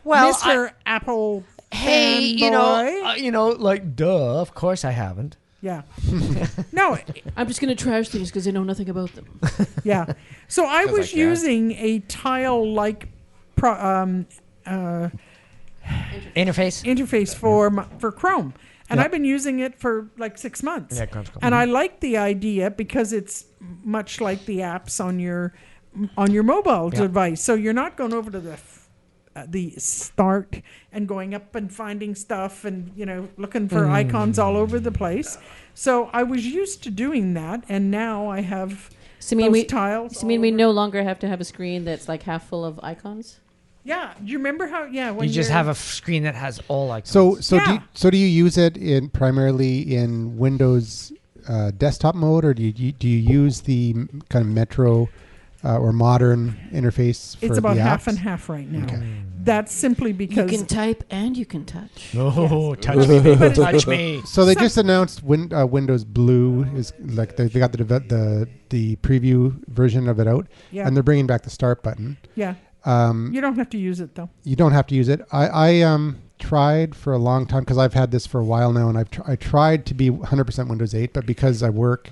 Well, Mr. Apple Hey, fanboy? like, duh. Of course I haven't. Yeah. No, I'm just going to trash things because I know nothing about them. yeah. So I 'Cause I was can. using a tile-like interface for Chrome. And Yeah. I've been using it for like 6 months. Yeah, Chrome's cool. And I like the idea because it's much like the apps on your mobile device. So you're not going over to the start and going up and finding stuff and looking for icons all over the place. So I was used to doing that, and now I have So you mean those tiles. So you mean we no longer have to have a screen that's like half full of icons? Yeah, do you remember how? Yeah, when You just have a screen that has all icons. So do you use it primarily in Windows desktop mode, or do you use the kind of Metro or modern interface? For It's about the half apps? and half right now. Okay. That's simply because you can type and you can touch. Oh, touch me, baby, touch me. So they just announced Windows Blue is like they got the preview version of it out, and they're bringing back the start button. Yeah. You don't have to use it though. You don't have to use it. I tried for a long time because I've had this for a while now, and I tried to be 100% Windows 8, but because I work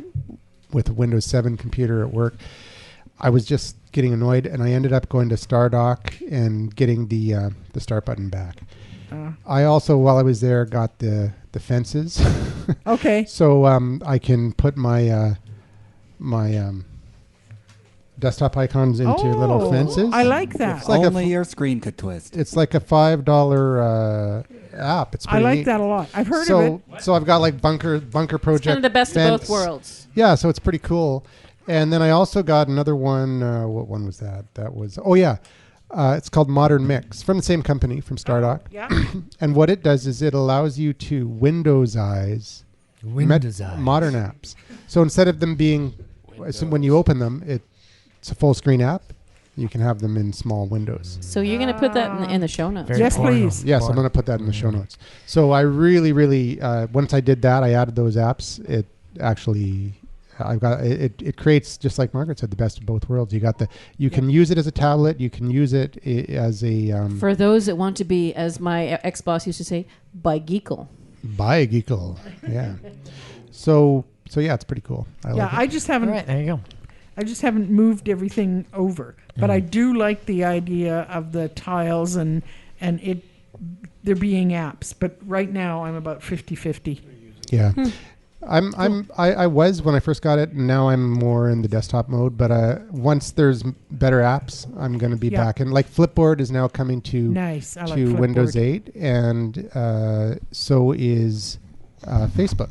with a Windows 7 computer at work, I was just getting annoyed, and I ended up going to StarDock and getting the start button back. I also, while I was there, got the fences. Okay. So I can put my desktop icons into little fences. I like that. It's like Only your screen could twist. It's like a $5 app. It's I pretty like neat. that a lot. I've heard of it. So I've got like bunker project. Kind of the best of both fence. worlds. Yeah, so it's pretty cool. And then I also got another one. What one was that? That was it's called Modern Mix from the same company from StarDock. Yeah. And what it does is it allows you to Windowsize modern apps. So instead of them being when you open them, it's a full screen app. You can have them in small windows. So you're going to put that in the show notes. Yes, please. Yes, I'm going to put that in the show notes. So I really, really, once I did that, I added those apps. It actually I've got it. It creates, just like Margaret said, the best of both worlds. You can use it as a tablet. You can use it as a For those that want to be, as my ex-boss used to say, bi-geekle. Bi-geekle. Yeah. So yeah, it's pretty cool. I like it. I just haven't. All right, there you go. I just haven't moved everything over, but I do like the idea of the tiles and it there being apps. But right now, I'm about 50-50. Yeah. I was when I first got it, and now I'm more in the desktop mode. But once there's better apps, I'm going to be back. And like Flipboard is now coming to Nice. I like Windows Flipboard. 8, and so is Facebook.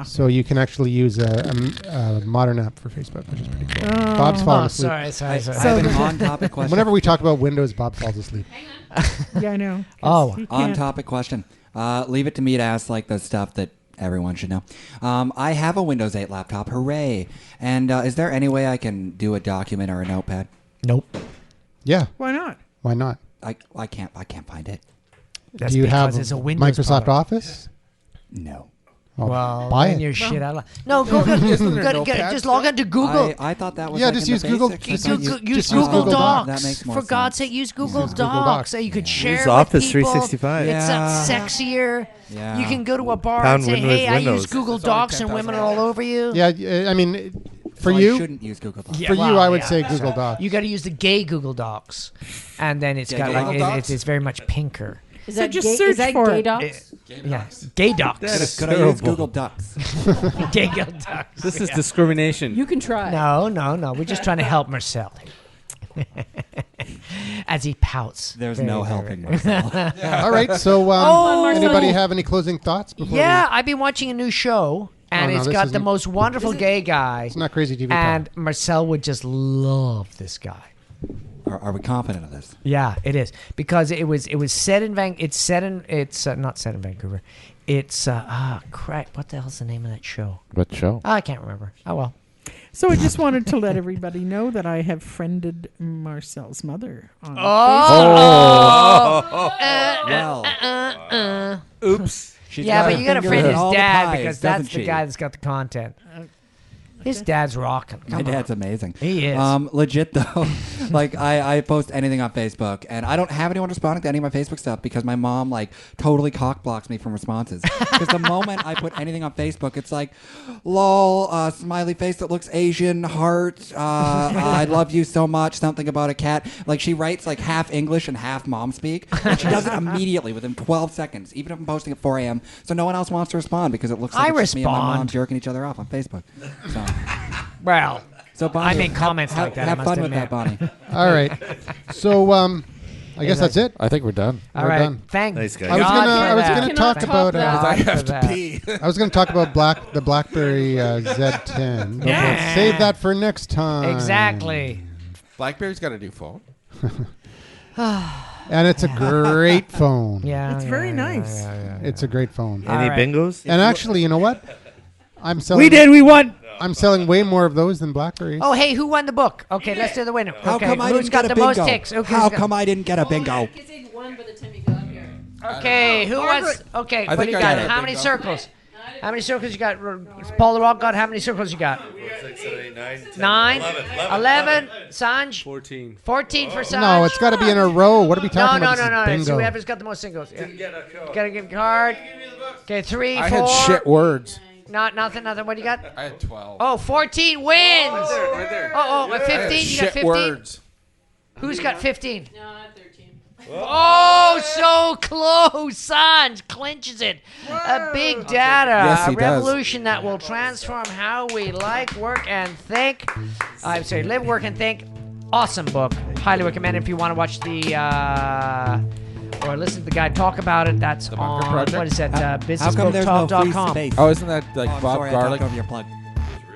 So you can actually use a modern app for Facebook, which is pretty cool. Bob's falling asleep. Sorry. I have an on-topic question. Whenever we talk about Windows, Bob falls asleep. Yeah, I know. On-topic question. Leave it to me to ask like the stuff that everyone should know. I have a Windows 8 laptop. Hooray! And is there any way I can do a document or a notepad? Nope. Yeah. Why not? Why not? I can't find it. That's Do you have because it's a Windows Microsoft product. Office? No. Well, buy then it. you're shit out of luck. No, Google. Just log into Google. I thought that was just use Google. Use Google Docs. That makes more For sense. God's sake, use Google Google Docs. Docs. So you could share Use with Office people. 365. It's Yeah. sexier. Yeah. You can go to a bar Pound and say, Windows "Hey, I use Windows. Google Docs," and women are all over you. Yeah, I mean, for So you, I shouldn't use Google Docs. for you, I would say Google Docs. You got to use the gay Google Docs, and then it's got Google like Docs? it's very much pinker. Is So that just gay, search is that for gay it. docs? Yeah, gay docs. Could I use Google Docs? Gay Google Docs. This is discrimination. You can try. No. We're just trying to help Marcel. As he pouts. There's Very, no very helping very- myself. All right. So, Marcel. anybody have any closing thoughts? Before Yeah, I've been watching a new show, and Oh, no, it's this got the isn't- most wonderful gay guy. It's not Crazy TV. And Marcel would just love this guy. Are we confident of this? Yeah, it is, because it was set in it's not set in Vancouver. It's crap. What the hell's the name of that show? What show? I can't remember. Oh well. So I just wanted to let everybody know that I have friended Marcel's mother on Well. Oops. She's Yeah, got but her you got to finger friend in his all the dad pies, because that's doesn't the she? guy that's got the content. His dad's rocking. My dad's amazing. He is. Legit though, like I post anything on Facebook, and I don't have anyone responding to any of my Facebook stuff because my mom like totally cock blocks me from responses. Because the moment I put anything on Facebook, it's like, lol, smiley face that looks Asian, heart, I love you so much, something about a cat. Like she writes like half English and half mom speak, and she does it immediately within 12 seconds, even if I'm posting at 4 a.m. So no one else wants to respond because it looks like I it's just me and my mom respond. jerking each other off on Facebook. So. Well, So Bonnie, I make comments like that. I Have must fun with admit. that, Bonnie. All right. So, I guess that's it. I think we're done. All We're right. done. Thank Nice guys. I was God gonna- for I was that. gonna talk Cannot about, top that. I have for to that. pee. I was going to talk about the BlackBerry Z10. But Yeah. we'll save that for next time. Exactly. BlackBerry's got a new phone. And it's a great phone. Yeah. It's very nice. It's a great phone. Any right. bingos? And actually, you know what? I'm selling. We did. We won. I'm selling way more of those than Blackberries. Oh, hey, who won the book? Okay, let's do the winner. How Okay, come I who's didn't got get a the most bingo? ticks? Okay, How come I didn't get a bingo? Okay, who was? Okay, what do you got? How many circles? How many circles you got? Paul the Rock got how many circles you got? 9, 11. Sanj? 14. 14 for Sanj. No, it's got to be in a row. What are we No, talking no, about? no, This no. is So bingo. whoever's got the most singles. Didn't get a card. Gotta get a card. Okay, 3, 4. I had shit words. Nothing. What do you got? I had 12. Oh, 14 wins. Right there. Oh, I 15. had You got shit 15. words. Who's got 15? No, I have 13. Oh, so close. Sanj clinches it. A big data. Yes, a he does. revolution that will transform how we like, work, and think. I'm sorry, live, work, and think. Awesome book. Highly recommend it if you want to watch the or listen to the guy talk about it. That's The Bunker on Project? what is that? How come there's no free businessbooktalk.com. space? Oh, isn't that like Oh, I'm Bob sorry, I Garlic? talked over your plug.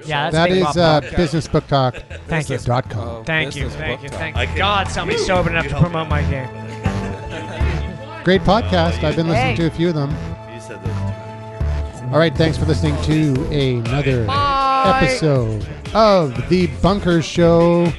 Yeah, That Big is Bob Talk. businessbooktalk.com. Thank you. Oh, Thank you. Business Thank you. Book Thank Talk. you. God, somebody's sober enough to promote my game. Great podcast. I've been listening Hey. to a few of them. You said those. All right, thanks for listening to another Bye. episode of The Bunker Show.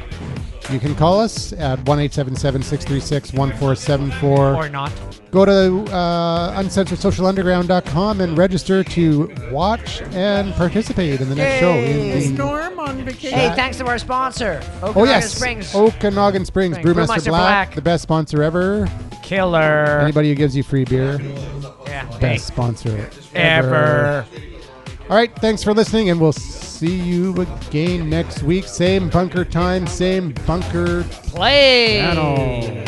You can call us at 1-877-636-1474. Or not. Go to uncensoredsocialunderground.com and register to watch and participate in the next show. Is Norm on vacation? Hey, thanks to our sponsor, Okanagan Oh, yes. Springs. Okanagan Springs Brewmaster Black, the best sponsor ever. Killer. Anybody who gives you free beer, best sponsor ever. All right, thanks for listening, and we'll see you again next week. Same bunker time, same bunker play. channel.